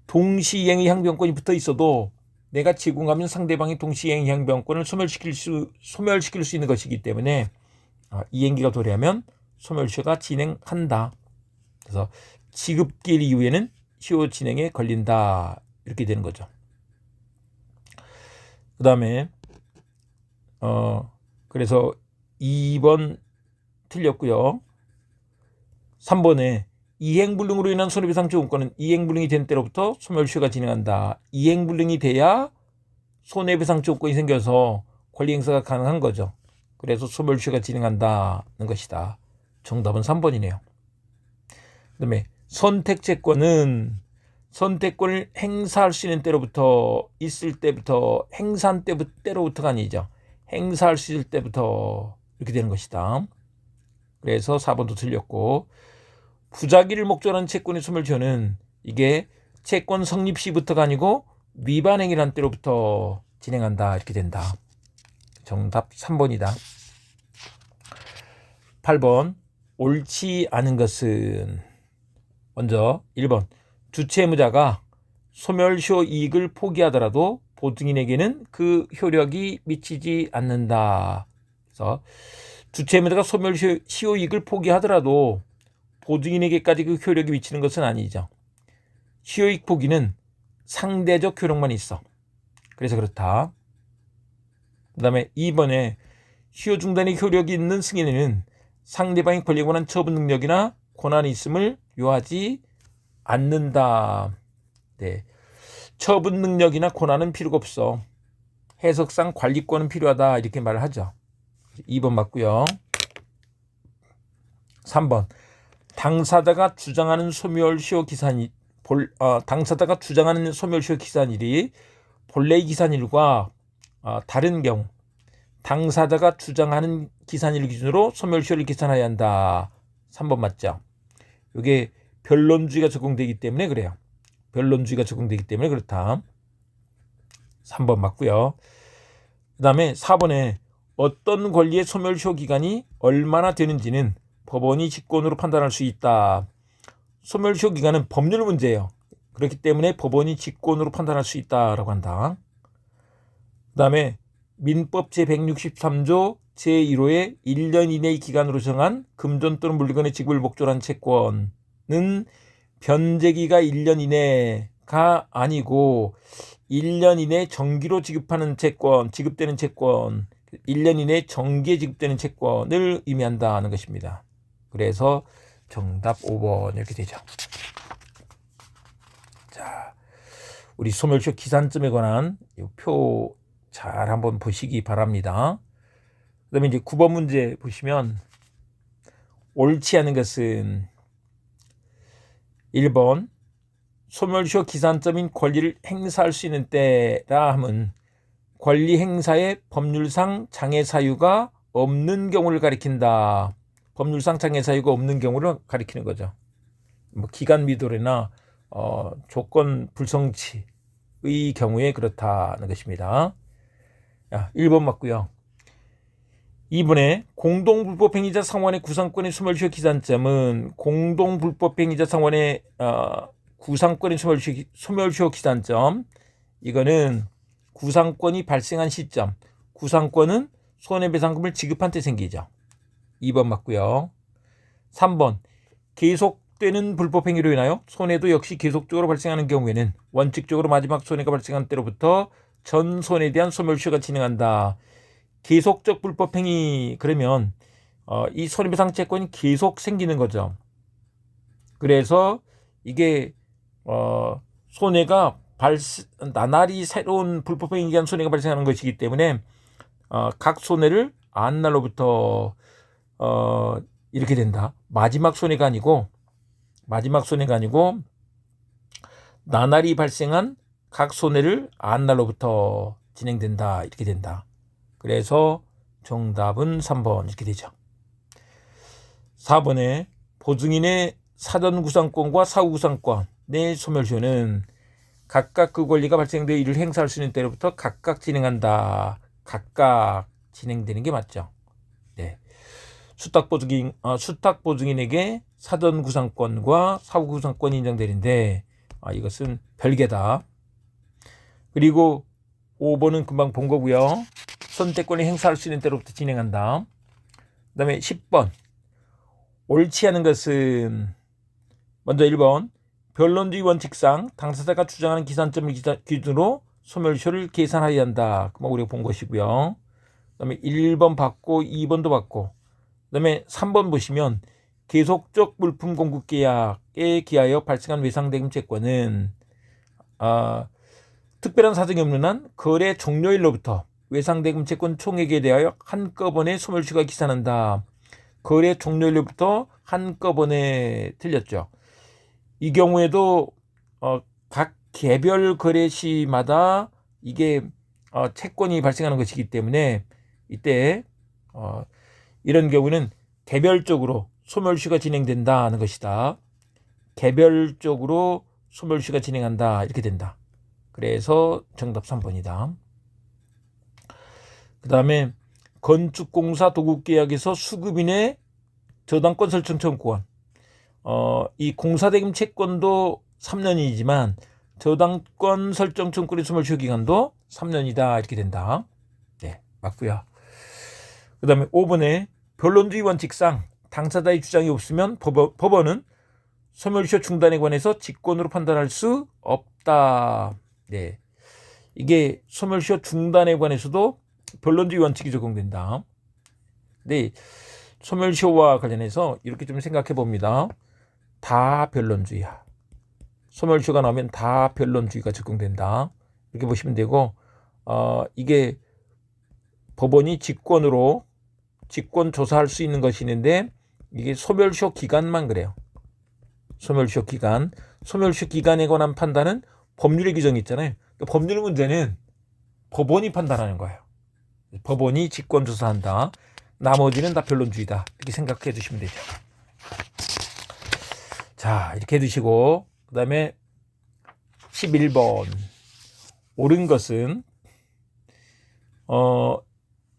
동시이행의 항변권이 붙어 있어도 내가 제공하면 상대방이 동시이행 항변권을 소멸시킬 수 있는 것이기 때문에 이행기가 도래하면 소멸시효가 진행한다. 그래서 지급기일 이후에는 시효 진행에 걸린다 이렇게 되는 거죠. 그 다음에 그래서 2번 틀렸고요. 3번에 이행불능으로 인한 손해배상 청구권은 이행불능이 된 때로부터 소멸시효가 진행한다. 이행불능이 돼야 손해배상 청구권이 생겨서 권리 행사가 가능한 거죠. 그래서 소멸시효가 진행한다는 것이다. 정답은 3번이네요. 그 다음에 선택채권은 선택권을 행사할 수 있는 때로부터 행사한 때로부터가 아니죠. 행사할 수 있을 때부터 이렇게 되는 것이다. 그래서 4번도 틀렸고, 부작위를 목적으로 하는 채권의 소멸시효는 이게 채권 성립 시부터가 아니고 위반 행위를 한 때로부터 진행한다 이렇게 된다. 정답 3번이다. 8번 옳지 않은 것은 먼저 1번 주채무자가 소멸시효 이익을 포기하더라도 보증인에게는 그 효력이 미치지 않는다. 그래서 주채무자가 소멸시효 이익을 포기하더라도 보증인에게까지 그 효력이 미치는 것은 아니죠. 시효이익 포기는 상대적 효력만 있어. 그래서 그렇다. 그 다음에 2번에 시효 중단의 효력이 있는 승인에는 상대방의 권리에 관한 처분 능력이나 권한이 있음을 요하지 않는다. 네. 처분 능력이나 권한은 필요가 없어. 해석상 관리권은 필요하다 이렇게 말을 하죠. 2번 맞고요. 3번 당사자가 주장하는 소멸시효 기산일이 본래의 기산일과 다른 경우 당사자가 주장하는 기산일 기준으로 소멸시효를 계산해야 한다. 3번 맞죠? 이게 변론주의가 적용되기 때문에 그래요. 변론주의가 적용되기 때문에 그렇다. 3번 맞고요. 그 다음에 4번에 어떤 권리의 소멸시효 기간이 얼마나 되는지는 법원이 직권으로 판단할 수 있다. 소멸시효 기간은 법률 문제예요. 그렇기 때문에 법원이 직권으로 판단할 수 있다라고 한다. 그 다음에 민법 제163조 제1호의 1년 이내의 기간으로 정한 금전 또는 물건의 지급을 목적으로 한 채권은 변제기가 1년 이내가 아니고 1년 이내에 정기로 지급되는 채권, 1년 이내에 정기에 지급되는 채권을 의미한다는 것입니다. 그래서 정답 5번 이렇게 되죠. 자, 우리 소멸시효 기산점에 관한 표 잘 한번 보시기 바랍니다. 그 다음에 이제 9번 문제 보시면 옳지 않은 것은 1번 소멸시효 기산점인 권리를 행사할 수 있는 때라 함은 권리 행사에 법률상 장애 사유가 없는 경우를 가리킨다. 법률상 장애 사유가 없는 경우를 가리키는 거죠. 뭐 기간 미도래나 조건 불성취의 경우에 그렇다는 것입니다. 1번 맞고요. 2번에 공동불법행위자 상환의 구상권의 소멸시효 기산점은 공동불법행위자 상환의 구상권의 소멸시효 기산점, 이거는 구상권이 발생한 시점, 구상권은 손해배상금을 지급한 때 생기죠. 2번 맞고요. 3번 계속되는 불법행위로 인하여 손해도 역시 계속적으로 발생하는 경우에는 원칙적으로 마지막 손해가 발생한 때로부터 전 손해에 대한 소멸시효가 진행한다. 계속적 불법행위 그러면 이 손해배상 채권이 계속 생기는 거죠. 그래서 이게 손해가 나날이 새로운 불법행위에 의한 손해가 발생하는 것이기 때문에 각 손해를 안날로부터 이렇게 된다. 마지막 손해가 아니고 나날이 발생한 각 손해를 안날로부터 진행된다. 이렇게 된다. 그래서 정답은 3번 이렇게 되죠. 4번에 보증인의 사전 구상권과 사후 구상권의 소멸시효는 각각 그 권리가 발생되어 이를 행사할 수 있는 때로부터 각각 진행한다. 각각 진행되는 게 맞죠. 네. 수탁 보증인에게 사전 구상권과 사후 구상권이 인정되는데 이것은 별개다. 그리고 5번은 금방 본 거고요. 선택권이 행사할 수 있는 때로부터 진행한다. 그 다음에 10번 옳지 않은 것은 먼저 1번 변론주의 원칙상 당사자가 주장하는 기산점을 기준으로 소멸시효를 계산하여야 한다. 그만 우리가 본 것이고요. 그 다음에 1번 받고 2번도 받고 그 다음에 3번 보시면 계속적 물품 공급 계약에 기하여 발생한 외상대금 채권은 특별한 사정이 없는 한 거래 종료일로부터 외상대금 채권 총액에 대하여 한꺼번에 소멸시효가 기산한다. 거래 종료일로부터 한꺼번에 틀렸죠. 이 경우에도 각 개별 거래 시마다 이게 채권이 발생하는 것이기 때문에 이때 이런 경우는 개별적으로 소멸시효가 진행된다는 것이다. 개별적으로 소멸시효가 진행한다 이렇게 된다. 그래서 정답 3번이다. 그 다음에 건축공사 도급계약에서 수급인의 저당권 설정 청구권 이 공사대금 채권도 3년이지만 저당권 설정 청구권의 소멸시효 기간도 3년이다 이렇게 된다. 네, 맞고요. 그 다음에 5번에 변론주의 원칙상 당사자의 주장이 없으면 법원은 소멸시효 중단에 관해서 직권으로 판단할 수 없다. 네, 이게 소멸시효 중단에 관해서도 변론주의 원칙이 적용된다. 네, 소멸시효와 관련해서 이렇게 좀 생각해 봅니다. 다 변론주의야. 소멸시효가 나오면 다 변론주의가 적용된다. 이렇게 보시면 되고 이게 법원이 직권 조사할 수 있는 것이 있는데 이게 소멸시효 기간만 그래요. 소멸시효 기간에 관한 판단은 법률의 규정이 있잖아요. 그러니까 법률 문제는 법원이 판단하는 거예요. 법원이 직권 조사한다. 나머지는 다 변론주의다. 이렇게 생각해 주시면 되죠. 자, 이렇게 해두시고 그 다음에 11번 옳은 것은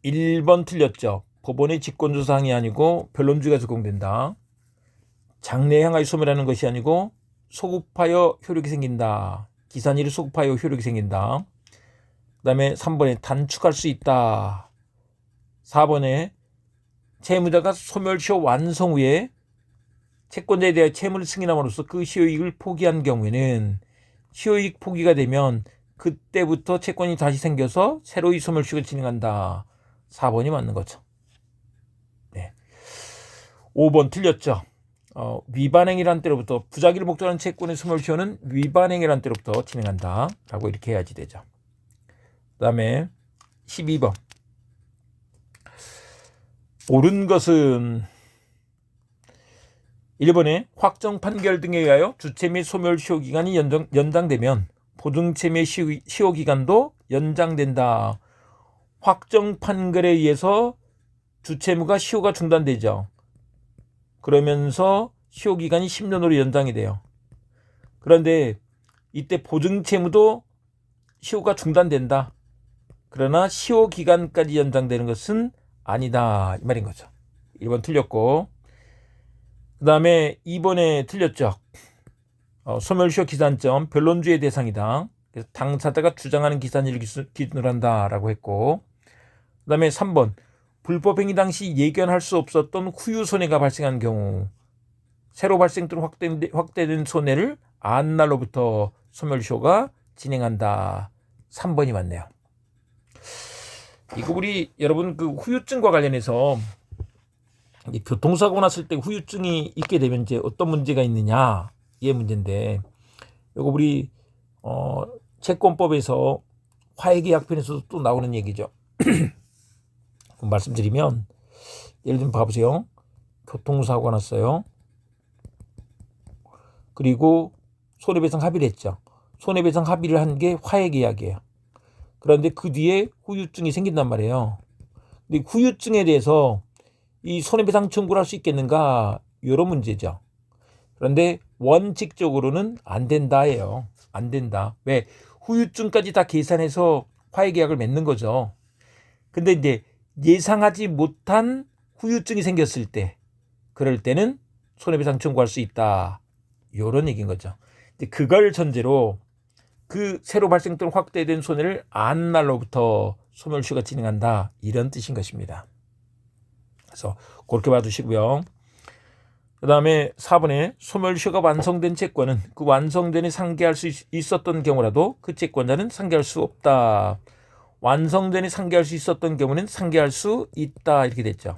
1번 틀렸죠. 법원의 직권조사항이 아니고 변론주의가 적용된다. 장래에 향하여 소멸하는 것이 아니고 소급하여 효력이 생긴다. 기산일을 소급하여 효력이 생긴다. 그 다음에 3번에 단축할 수 있다. 4번에 채무자가 소멸시효 완성 후에 채권자에 대해 채무를 승인함으로써 그 시효이익을 포기한 경우에는 시효이익 포기가 되면 그때부터 채권이 다시 생겨서 새로이 소멸시효가 진행한다. 4번이 맞는 거죠. 네. 5번 틀렸죠. 위반행위란 때로부터 부작위를 목적하는 채권의 소멸시효는 위반행위란 때로부터 진행한다. 라고 이렇게 해야지 되죠. 그 다음에 12번 옳은 것은 1번에 확정 판결 등에 의하여 주체 및 소멸시효 기간이 연장되면 보증체 및 시효 기간도 연장된다. 확정 판결에 의해서 주채무가 시효가 중단되죠. 그러면서 시효 기간이 10년으로 연장이 돼요. 그런데 이때 보증채무도 시효가 중단된다. 그러나 시효 기간까지 연장되는 것은 아니다. 이 말인 거죠. 1번 틀렸고 그 다음에 2번에 틀렸죠. 소멸시효 기산점 변론주의 대상이다. 그래서 당사자가 주장하는 기산일을 기준으로 한다라고 했고 그 다음에 3번 불법행위 당시 예견할 수 없었던 후유 손해가 발생한 경우 새로 발생 또는 확대된 손해를 안날로부터 소멸시효가 진행한다. 3번이 맞네요. 이거 우리 여러분 그 후유증과 관련해서 교통사고 났을 때 후유증이 있게 되면 이제 어떤 문제가 있느냐 이게 문제인데 이거 우리 채권법에서 화해계약편에서도 또 나오는 얘기죠. 말씀드리면 예를 들면 봐보세요. 교통사고가 났어요. 그리고 손해배상 합의를 했죠. 손해배상 합의를 한 게 화해계약이에요. 그런데 그 뒤에 후유증이 생긴단 말이에요. 근데 후유증에 대해서 이 손해배상 청구를 할 수 있겠는가? 이런 문제죠. 그런데 원칙적으로는 안 된다예요. 안 된다. 왜? 후유증까지 다 계산해서 화해계약을 맺는 거죠. 근데 이제 예상하지 못한 후유증이 생겼을 때, 그럴 때는 손해배상 청구할 수 있다. 이런 얘기인 거죠. 그걸 전제로 그 새로 발생 또는 확대된 손해를 아는 날로부터 소멸시효가 진행한다. 이런 뜻인 것입니다. 그래서 그렇게 봐두시고요. 그 다음에 4번에 소멸시효가 완성된 채권은 그 완성전에 상계할 수 있었던 경우라도 그 채권자는 상계할 수 없다. 완성전에 상계할 수 있었던 경우는 상계할 수 있다. 이렇게 됐죠.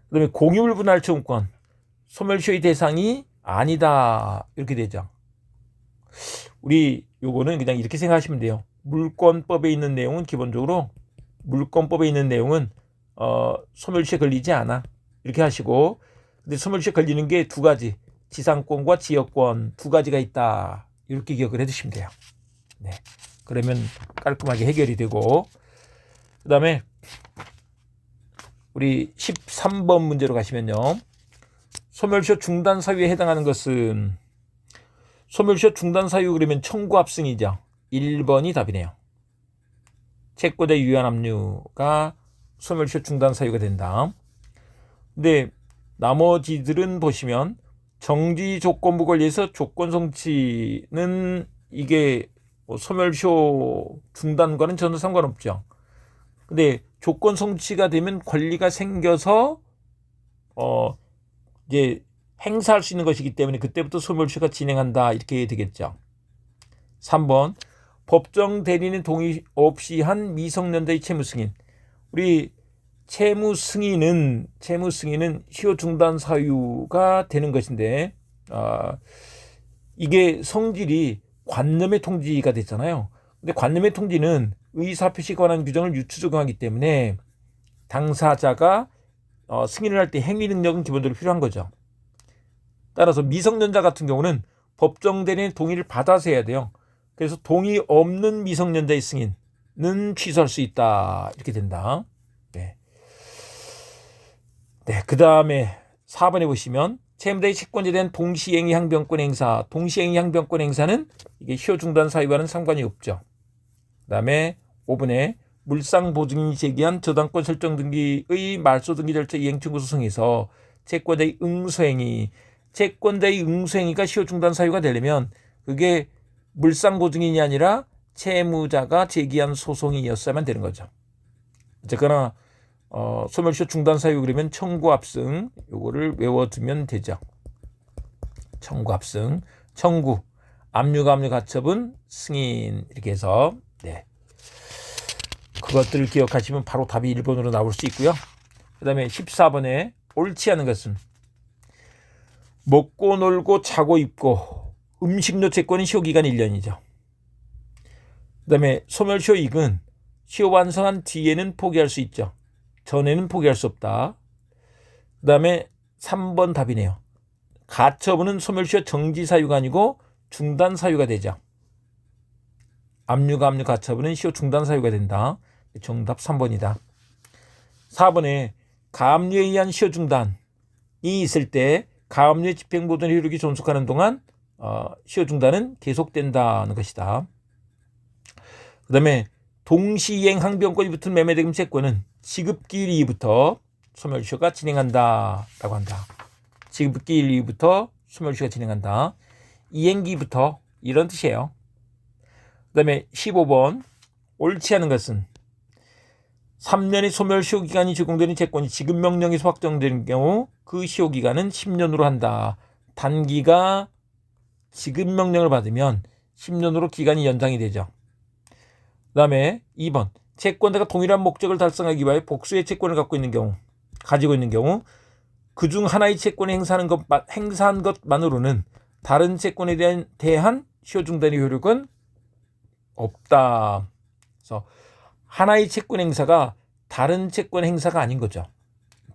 그 다음에 공유물 분할 청구권 소멸시효의 대상이 아니다. 이렇게 되죠. 우리 요거는 그냥 이렇게 생각하시면 돼요. 물권법에 있는 내용은 기본적으로 물권법에 있는 내용은 소멸시효에 걸리지 않아. 이렇게 하시고, 근데 소멸시효에 걸리는 게 두 가지, 지상권과 지역권 두 가지가 있다. 이렇게 기억을 해두시면 돼요. 네, 그러면 깔끔하게 해결이 되고, 그 다음에 우리 13번 문제로 가시면요. 소멸시효 중단 사유에 해당하는 것은 소멸시효 중단 사유 그러면 청구 합승이죠. 1번이 답이네요. 채권자 유한 압류가 소멸시효 중단 사유가 된다. 근데 나머지들은 보시면 정지 조건부 권리에서 조건 성취는 이게 소멸시효 중단과는 전혀 상관없죠. 근데 조건 성취가 되면 권리가 생겨서 이제 행사할 수 있는 것이기 때문에 그때부터 소멸시효가 진행한다. 이렇게 되겠죠. 3번 법정 대리인의 동의 없이 한 미성년자의 채무 승인. 우리 채무 승인은 시효 중단 사유가 되는 것인데 이게 성질이 관념의 통지가 됐잖아요. 근데 관념의 통지는 의사표시에 관한 규정을 유추 적용하기 때문에 당사자가 승인을 할 때 행위 능력은 기본적으로 필요한 거죠. 따라서 미성년자 같은 경우는 법정 대리인의 동의를 받아서 해야 돼요. 그래서 동의 없는 미성년자의 승인은 취소할 수 있다. 이렇게 된다. 네. 그 다음에 4번에 보시면 채무자의 채권자에 대한 동시행위 항변권 행사. 동시행위 항변권 행사는 이게 시효 중단 사유와는 상관이 없죠. 그 다음에 5번에 물상보증인이 제기한 저당권 설정 등기의 말소 등기 절차 이행 청구 소송에서 채권자의 응수행위가 시효 중단 사유가 되려면 그게 물상보증인이 아니라 채무자가 제기한 소송이었어야만 되는 거죠. 어쨌거나 소멸시효 중단 사유 그러면 청구 합승 요거를 외워두면 되죠. 청구 합승, 청구, 압류가 압류 가처분, 승인 이렇게 해서 네. 그것들을 기억하시면 바로 답이 1번으로 나올 수 있고요. 그 다음에 14번에 옳지 않은 것은 먹고 놀고 자고 입고 음식료 채권은 시효기간 1년이죠. 그 다음에 소멸시효 이익은 시효 완성한 뒤에는 포기할 수 있죠. 전에는 포기할 수 없다. 그 다음에 3번 답이네요. 가처분은 소멸시효 정지 사유가 아니고 중단 사유가 되죠. 압류가 압류 가처분은 시효 중단 사유가 된다. 정답 3번이다. 4번에 가압류에 의한 시효 중단이 있을 때 가압류의 집행보존 효력이 존속하는 동안 시효 중단은 계속된다는 것이다. 그 다음에 동시이행 항변권이 붙은 매매대금 채권은 지급기일 이후부터 소멸시효가 진행한다라고 한다. 지급기일 이후부터 소멸시효가 진행한다. 이행기부터 이런 뜻이에요. 그 다음에 15번 옳지 않은 것은 3년의 소멸시효 기간이 적용되는 채권이 지급명령에서 확정되는 경우 그 시효기간은 10년으로 한다. 단기가 지급명령을 받으면 10년으로 기간이 연장이 되죠. 그 다음에 2번 채권자가 동일한 목적을 달성하기 위하여 복수의 채권을 가지고 있는 경우 그중 하나의 채권을 행사한 것만으로는 다른 채권에 대한 시효 중단의 효력은 없다. 그래서 하나의 채권 행사가 다른 채권 행사가 아닌 거죠.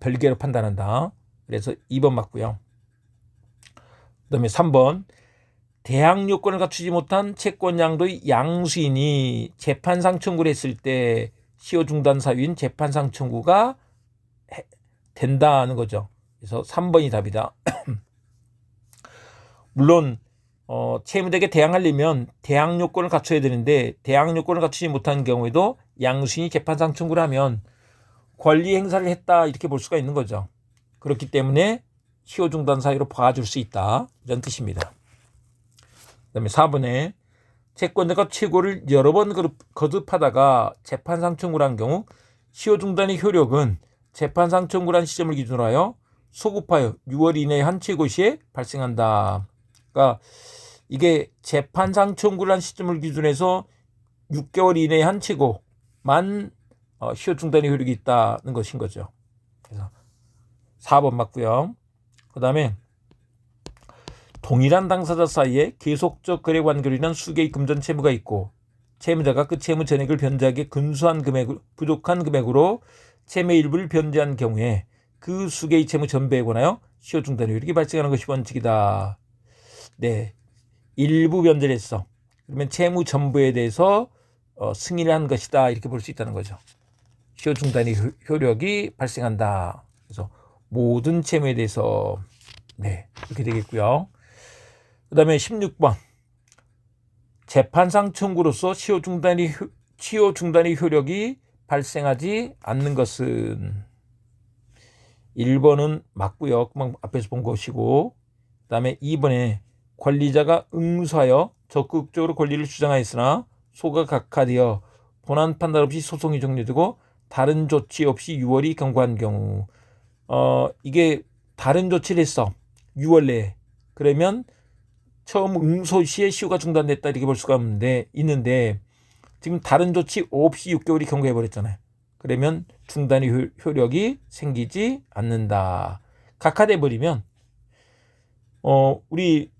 별개로 판단한다. 그래서 2번 맞고요. 그 다음에 3번 대항 요건을 갖추지 못한 채권 양도의 양수인이 재판상 청구를 했을 때 시효 중단 사유인 재판상 청구가 된다는 거죠. 그래서 3번이 답이다. 물론 채무자에게 대항하려면 대항 요건을 갖춰야 되는데 대항 요건을 갖추지 못한 경우에도 양수인이 재판상 청구를 하면 권리 행사를 했다 이렇게 볼 수가 있는 거죠. 그렇기 때문에 시효 중단 사유로 봐줄 수 있다 이런 뜻입니다. 그 다음에 4번에 채권자가 최고를 여러 번 거듭하다가 재판상 청구를 한 경우 시효 중단의 효력은 재판상 청구를 한 시점을 기준으로 하여 소급하여 6월 이내에 한 최고 시에 발생한다. 그러니까 이게 재판상 청구를 한 시점을 기준해서 6개월 이내에 한 최고만 시효 중단의 효력이 있다는 것인 거죠. 그래서 4번 맞고요. 그 다음에 동일한 당사자 사이에 계속적 거래 관계로 인한 수개의 금전 채무가 있고 채무자가 그 채무 전액을 변제하기에 근소한 부족한 금액으로 채무의 일부를 변제한 경우에 그 수개의 채무 전부에 관하여 시효 중단의 효력이 발생하는 것이 원칙이다. 네, 일부 변제를 했어. 그러면 채무 전부에 대해서 승인을 한 것이다 이렇게 볼 수 있다는 거죠. 시효 중단의 효력이 발생한다. 그래서 모든 채무에 대해서 네 이렇게 되겠고요. 그 다음에 16번 재판상 청구로서 시효 중단의 효력이 발생하지 않는 것은 1번은 맞고요. 그만 앞에서 본 것이고 그 다음에 2번에 권리자가 응수하여 적극적으로 권리를 주장하였으나 소가 각하되어 본안 판단 없이 소송이 종료되고 다른 조치 없이 6월이 경과한 경우 이게 다른 조치를 했어. 6월 내에. 그러면 처음 응소 시에 시효가 중단됐다 이렇게 볼 수가 있는데 지금 다른 조치 없이 6개월이 경과해버렸잖아요. 그러면 중단의 효력이 생기지 않는다. 각하돼 버리면 우리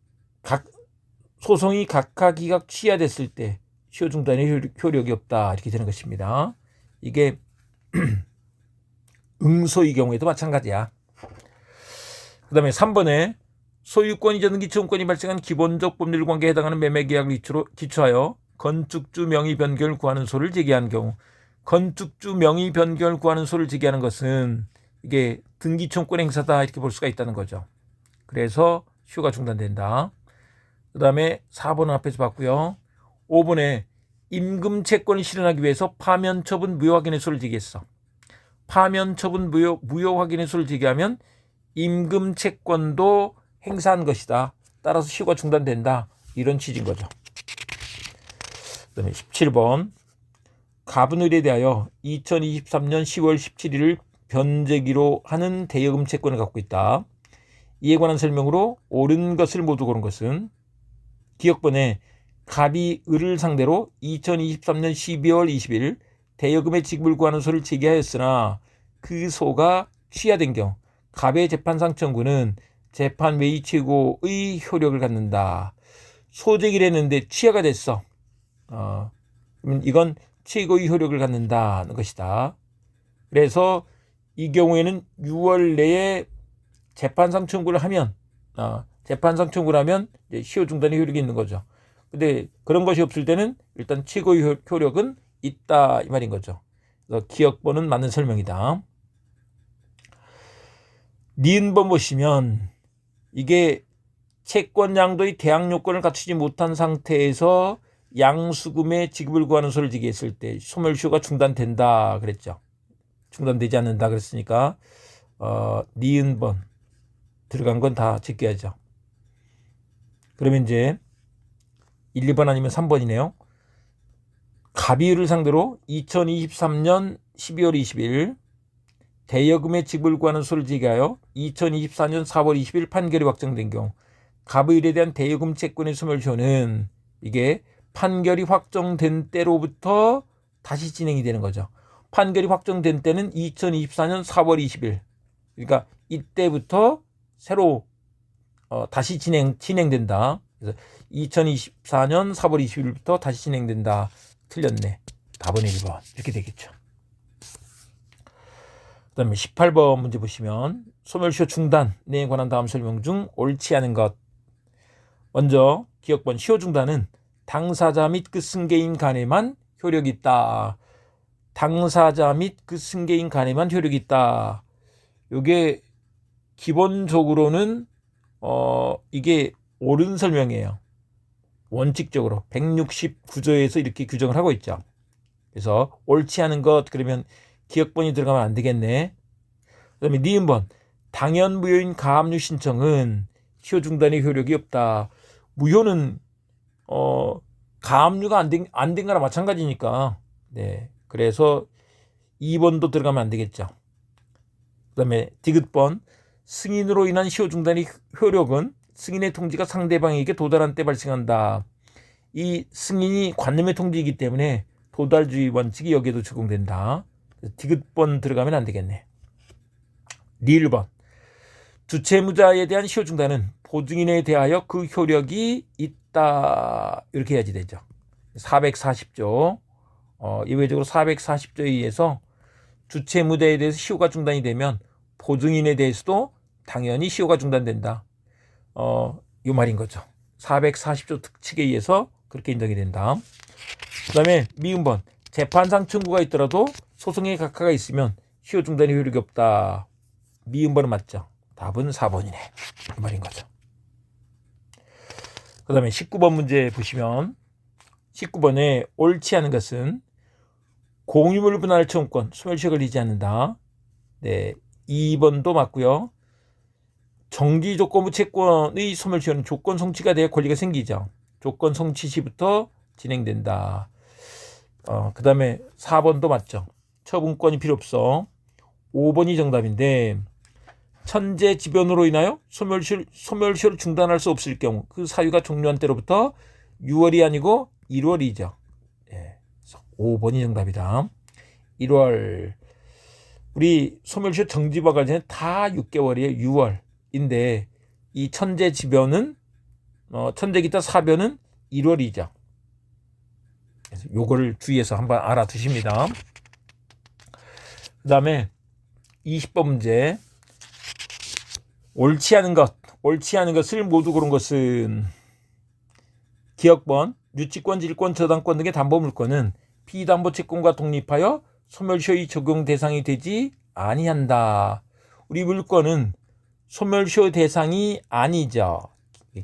소송이 각하기각 취하됐을 때 시효 중단의 효력이 없다 이렇게 되는 것입니다. 이게 응소의 경우에도 마찬가지야. 그 다음에 3번에 소유권 이전등기 채권이 발생한 기본적 법률 관계에 해당하는 매매계약을 기초하여 건축주 명의 변경을 구하는 소를 제기한 경우 건축주 명의 변경을 구하는 소를 제기하는 것은 이게 등기청권 행사다 이렇게 볼 수가 있다는 거죠. 그래서 시효가 중단된다. 그 다음에 4번은 앞에서 봤고요. 5번에 임금 채권을 실현하기 위해서 파면 처분 무효 확인의 소를 제기했어. 파면 처분 무효 확인의 소를 제기하면 임금 채권도 행사한 것이다. 따라서 시효가 중단된다. 이런 취지인 거죠. 그 다음에 17번 갑은 의뢰에 대하여 2023년 10월 17일을 변제기로 하는 대여금 채권을 갖고 있다. 이에 관한 설명으로 옳은 것을 모두 고른 것은 기억번에 갑이 을을 상대로 2023년 12월 20일 대여금의 지급을 구하는 소를 제기하였으나 그 소가 취하된 경우 갑의 재판상 청구는 재판 외의 최고의 효력을 갖는다. 소 제기를 했는데 취하가 됐어. 그러면 이건 최고의 효력을 갖는다는 것이다. 그래서 이 경우에는 6월 내에 재판상 청구를 하면 이제 시효 중단의 효력이 있는 거죠. 근데 그런 것이 없을 때는 일단 최고의 효력은 있다 이 말인 거죠. 그래서 기억번은 맞는 설명이다. 니은번 보시면 이게 채권 양도의 대항 요건을 갖추지 못한 상태에서 양수금의 지급을 구하는 소를 제기했을 때 소멸시효가 중단된다 그랬죠. 중단되지 않는다 그랬으니까 니은번 들어간 건 다 제껴야죠. 그러면 이제 1, 2번 아니면 3번이네요. 갑이을을 상대로 2023년 12월 20일 대여금의 지급을 구하는 소를 제기하여 2024년 4월 20일 판결이 확정된 경우 갑의을에 대한 대여금 채권의 소멸시효는 이게 판결이 확정된 때로부터 다시 진행이 되는 거죠. 판결이 확정된 때는 2024년 4월 20일 그러니까 이때부터 새로 다시 진행된다. 그래서 2024년 4월 20일부터 다시 진행된다. 틀렸네. 답은 1번. 이렇게 되겠죠. 그 다음에 18번 문제 보시면 소멸시효 중단에 관한 다음 설명 중 옳지 않은 것. 먼저 기억번 시효 중단은 당사자 및 그 승계인 간에만 효력이 있다. 당사자 및 그 승계인 간에만 효력이 있다. 이게 기본적으로는 이게 옳은 설명이에요. 원칙적으로 169조에서 이렇게 규정을 하고 있죠. 그래서 옳지 않은 것 그러면 기억번이 들어가면 안 되겠네. 그 다음에 니은번 당연 무효인 가압류 신청은 시효 중단의 효력이 없다. 무효는 가압류가 안 된 거나 마찬가지니까. 네. 그래서 2번도 들어가면 안 되겠죠. 그 다음에 디귿번 승인으로 인한 시효 중단의 효력은 승인의 통지가 상대방에게 도달한 때 발생한다. 이 승인이 관념의 통지이기 때문에 도달주의 원칙이 여기에도 적용된다. 디귿번 들어가면 안 되겠네. 리을번 주체무자에 대한 시효 중단은 보증인에 대하여 그 효력이 있다. 이렇게 해야지 되죠. 440조 예외적으로 440조에 의해서 주체무자에 대해서 시효가 중단이 되면 보증인에 대해서도 당연히 시효가 중단된다. 이 말인 거죠. 440조 특칙에 의해서 그렇게 인정이 된다. 그 다음에 미음번 재판상 청구가 있더라도 소송의 각하가 있으면 시효 중단의 효력이 없다. 미음번은 맞죠. 답은 4번이네. 이 말인 거죠. 그 다음에 19번 문제 보시면 19번에 옳지 않은 것은 공유물 분할 청구권 소멸시효 걸리지 않는다. 네, 2번도 맞고요. 정지조건부 채권의 소멸시효는 조건 성취가 돼야 권리가 생기죠. 조건 성취 시부터 진행된다. 그 다음에 4번도 맞죠. 처분권이 필요 없어. 5번이 정답인데 천재지변으로 인하여 소멸시효를 중단할 수 없을 경우 그 사유가 종료한 때로부터 6월이 아니고 1월이죠. 예, 5번이 정답이다. 1월 우리 소멸시효 정지와 관련해 다 6개월이에요. 6월인데 이 천재지변은 천재기타 사변은 1월이죠. 그래서 요거를 주의해서 한번 알아두십니다. 그 다음에 20번 문제 옳지 않은 것을 모두 고른 것은 기억번 유치권, 질권, 저당권 등의 담보물권은 피담보채권과 독립하여 소멸시효의 적용 대상이 되지 아니한다. 우리 물건은 소멸시효 대상이 아니죠.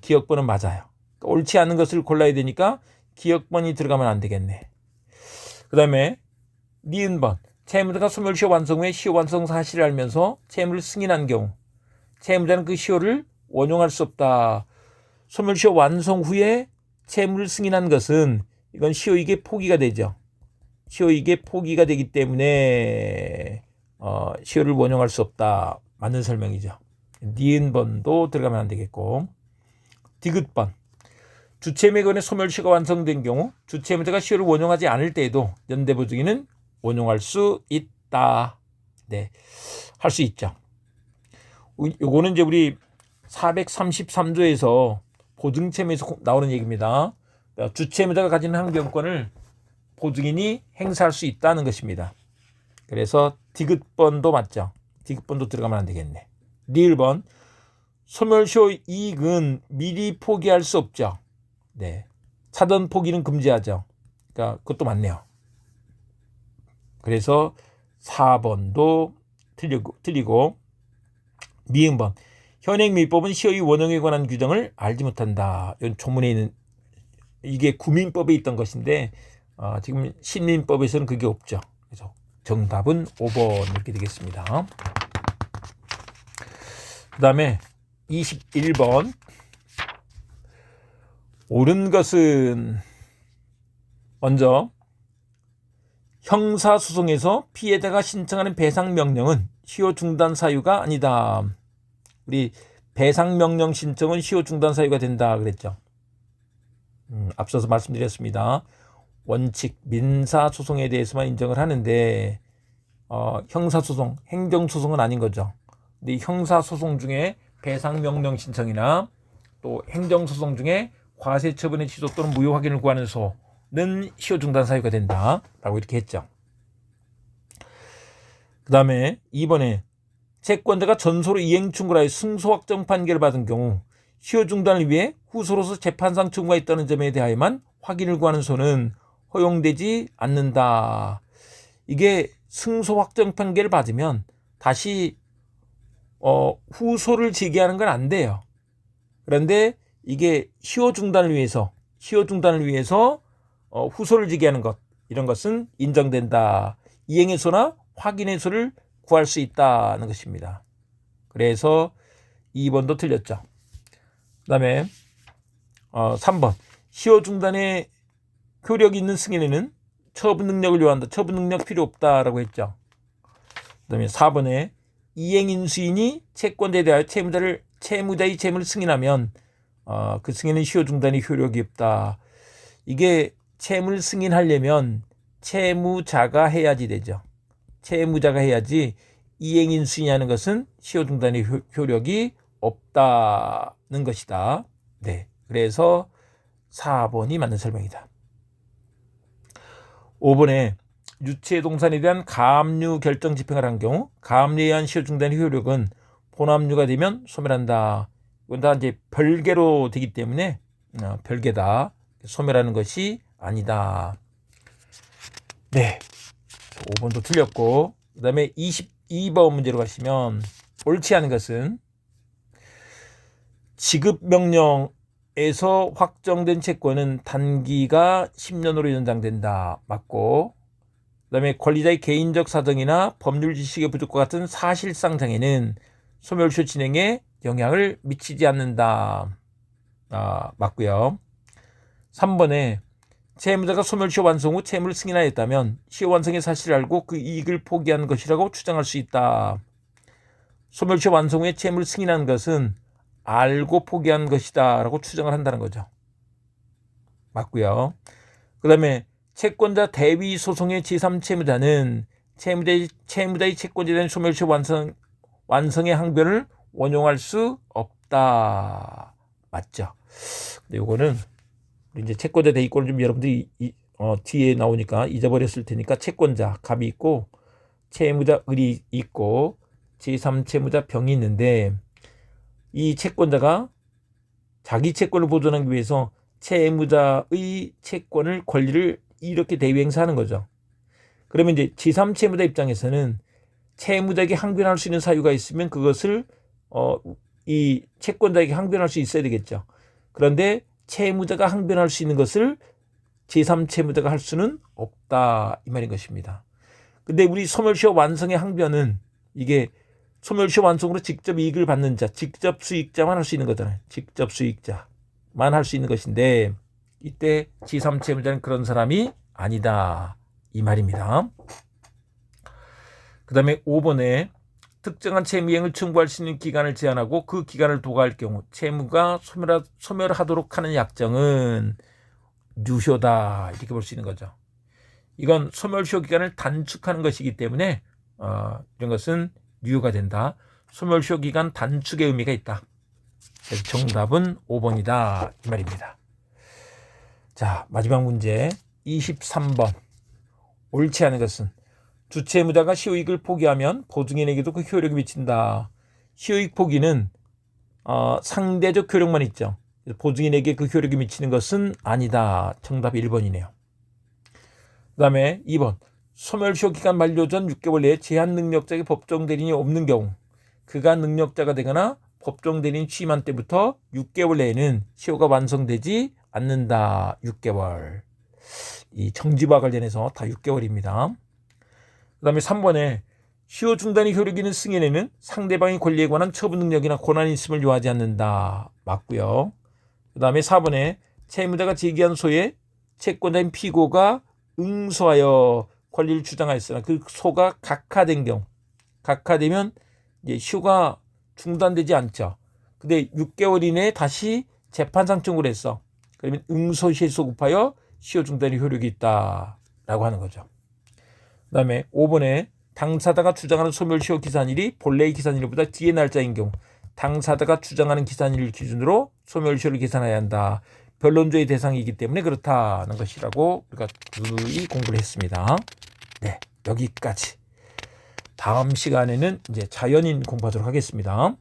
기억번은 맞아요. 옳지 않은 것을 골라야 되니까 기억번이 들어가면 안 되겠네. 그 다음에 니은번 채무자가 소멸시효 완성 후에 시효 완성 사실을 알면서 채무를 승인한 경우 채무자는 그 시효를 원용할 수 없다. 소멸시효 완성 후에 채무를 승인한 것은 이건 시효이익의 포기가 되죠. 시효이익의 포기가 되기 때문에 시효를 원용할 수 없다. 맞는 설명이죠. 니은번도 들어가면 안 되겠고 디귿번 주체매건의 소멸시효가 완성된 경우 주체무자가 시효를 원용하지 않을 때에도 연대보증인은 원용할 수 있다. 네, 할 수 있죠. 요거는 이제 우리 433조에서 보증채무에서 나오는 얘기입니다. 그러니까 주체무자가 가진 항변권을 보증인이 행사할 수 있다는 것입니다. 그래서 디귿번도 맞죠. 디귿번도 들어가면 안 되겠네. 리을번 소멸시효 이익은 미리 포기할 수 없죠. 네, 차던 포기는 금지하죠. 그러니까 그것도 맞네요. 그래서 4번도 틀리고 미음번 현행민법은 시효의 원형에 관한 규정을 알지 못한다. 이건 조문에 있는 이게 구민법에 있던 것인데 지금 신민법에서는 그게 없죠. 그래서 정답은 5번 이렇게 되겠습니다. 그 다음에 21번 옳은 것은 먼저 형사소송에서 피해자가 신청하는 배상명령은 시효 중단 사유가 아니다. 우리 배상명령 신청은 시효 중단 사유가 된다 그랬죠. 앞서서 말씀드렸습니다. 원칙 민사소송에 대해서만 인정을 하는데 형사소송, 행정소송은 아닌 거죠. 근데 형사소송 중에 배상명령 신청이나 또 행정소송 중에 과세 처분의 취소 또는 무효 확인을 구하는 소는 시효 중단 사유가 된다라고 이렇게 했죠. 그 다음에 2번에 채권자가 전소로 이행 충고하여 승소 확정 판결을 받은 경우 시효 중단을 위해 후소로서 재판상 충고가 있다는 점에 대하여만 확인을 구하는 소는 허용되지 않는다. 이게 승소 확정 판결을 받으면 다시 후소를 제기하는 건 안 돼요. 그런데 이게 시효 중단을 위해서 후소를 제기하는 것, 이런 것은 인정된다. 이행의 소나 확인의 소를 구할 수 있다는 것입니다. 그래서 2번도 틀렸죠. 그 다음에 3번 시효 중단에 효력이 있는 승인에는 처분 능력을 요한다. 처분 능력 필요 없다라고 했죠. 그 다음에 4번에 이행인수인이 채권자에 대하여 채무자의 채무를 승인하면 그 승인은 시효 중단이 효력이 없다. 이게 채무를 승인하려면 채무자가 해야지 되죠. 채무자가 해야지 이행인수인이 하는 것은 시효 중단의 효력이 없다는 것이다. 네, 그래서 4번이 맞는 설명이다. 5번에 유체 동산에 대한 가압류 결정 집행을 한 경우 가압류에 의한 시효 중단의 효력은 본압류가 되면 소멸한다. 이건 다 이제 별개로 되기 때문에 별개다. 소멸하는 것이 아니다. 네, 5번도 틀렸고, 그 다음에 22번 문제로 가시면 옳지 않은 것은 지급명령에서 확정된 채권은 단기가 10년으로 연장된다. 맞고, 그 다음에 권리자의 개인적 사정이나 법률 지식의 부족과 같은 사실상 장애는 소멸시효 진행에 영향을 미치지 않는다. 맞고요. 3번에 채무자가 소멸시효 완성 후 채무를 승인하였다면 시효 완성의 사실을 알고 그 이익을 포기한 것이라고 주장할 수 있다. 소멸시효 완성 후에 채무를 승인한 것은 알고 포기한 것이다 라고 추정을 한다는 거죠. 맞고요. 그 다음에 채권자 대위 소송의 제3채무자는 채무자의 채권자에 대한 소멸시효 완성의 항변을 원용할 수 없다. 맞죠? 근데 요거는 이제 채권자 대위권을 좀 여러분들이 뒤에 나오니까 잊어버렸을 테니까 채권자 갑이 있고 채무자 을이 있고 제3채무자 병이 있는데 이 채권자가 자기 채권을 보존하기 위해서 채무자의 채권을 권리를 이렇게 대위 행사하는 거죠. 그러면 이제 제3채무자 입장에서는 채무자에게 항변할 수 있는 사유가 있으면 그것을 이 채권자에게 항변할 수 있어야 되겠죠. 그런데 채무자가 항변할 수 있는 것을 제3채무자가 할 수는 없다 이 말인 것입니다. 근데 우리 소멸시효 완성의 항변은 이게 소멸시효 완성으로 직접 이익을 받는 자, 직접 수익자만 할 수 있는 거잖아요. 직접 수익자만 할 수 있는 것인데 이때 제3채무자는 그런 사람이 아니다 이 말입니다. 그 다음에 5번에 특정한 채무이행을 청구할 수 있는 기간을 제한하고 그 기간을 도과할 경우 채무가 소멸하도록 하는 약정은 유효다 이렇게 볼 수 있는 거죠. 이건 소멸시효 기간을 단축하는 것이기 때문에 이런 것은 유효가 된다. 소멸시효 기간 단축의 의미가 있다. 그래서 정답은 5번이다 이 말입니다. 자, 마지막 문제 23번. 옳지 않은 것은 주채무자가 시효이익을 포기하면 보증인에게도 그 효력이 미친다. 시효이익 포기는 상대적 효력만 있죠. 보증인에게 그 효력이 미치는 것은 아니다. 정답 1번이네요. 그 다음에 2번. 소멸시효 기간 만료 전 6개월 내에 제한 능력자의 법정 대리인이 없는 경우 그가 능력자가 되거나 법정 대리인 취임한 때부터 6개월 내에는 시효가 완성되지 않는다. 6개월. 이 정지와 관련해서 다 6개월입니다. 그 다음에 3번에 시효 중단의 효력이 있는 승인에는 상대방의 권리에 관한 처분 능력이나 권한이 있음을 요하지 않는다. 맞고요. 그 다음에 4번에 채무자가 제기한 소에 채권자인 피고가 응소하여 권리를 주장하였으나 그 소가 각하된 경우 각하되면 이제 시효가 중단되지 않죠. 근데 6개월 이내에 다시 재판상 청구를 했어. 그러면 응소 실소 급하여 시효 중단의 효력이 있다라고 하는 거죠. 그 다음에 5번에 당사자가 주장하는 소멸시효 기산일이 본래의 기산일보다 뒤의 날짜인 경우 당사자가 주장하는 기산일을 기준으로 소멸시효를 계산해야 한다. 변론조의 대상이기 때문에 그렇다는 것이라고 우리가 이 공부를 했습니다. 네, 여기까지. 다음 시간에는 이제 자연인 공부하도록 하겠습니다.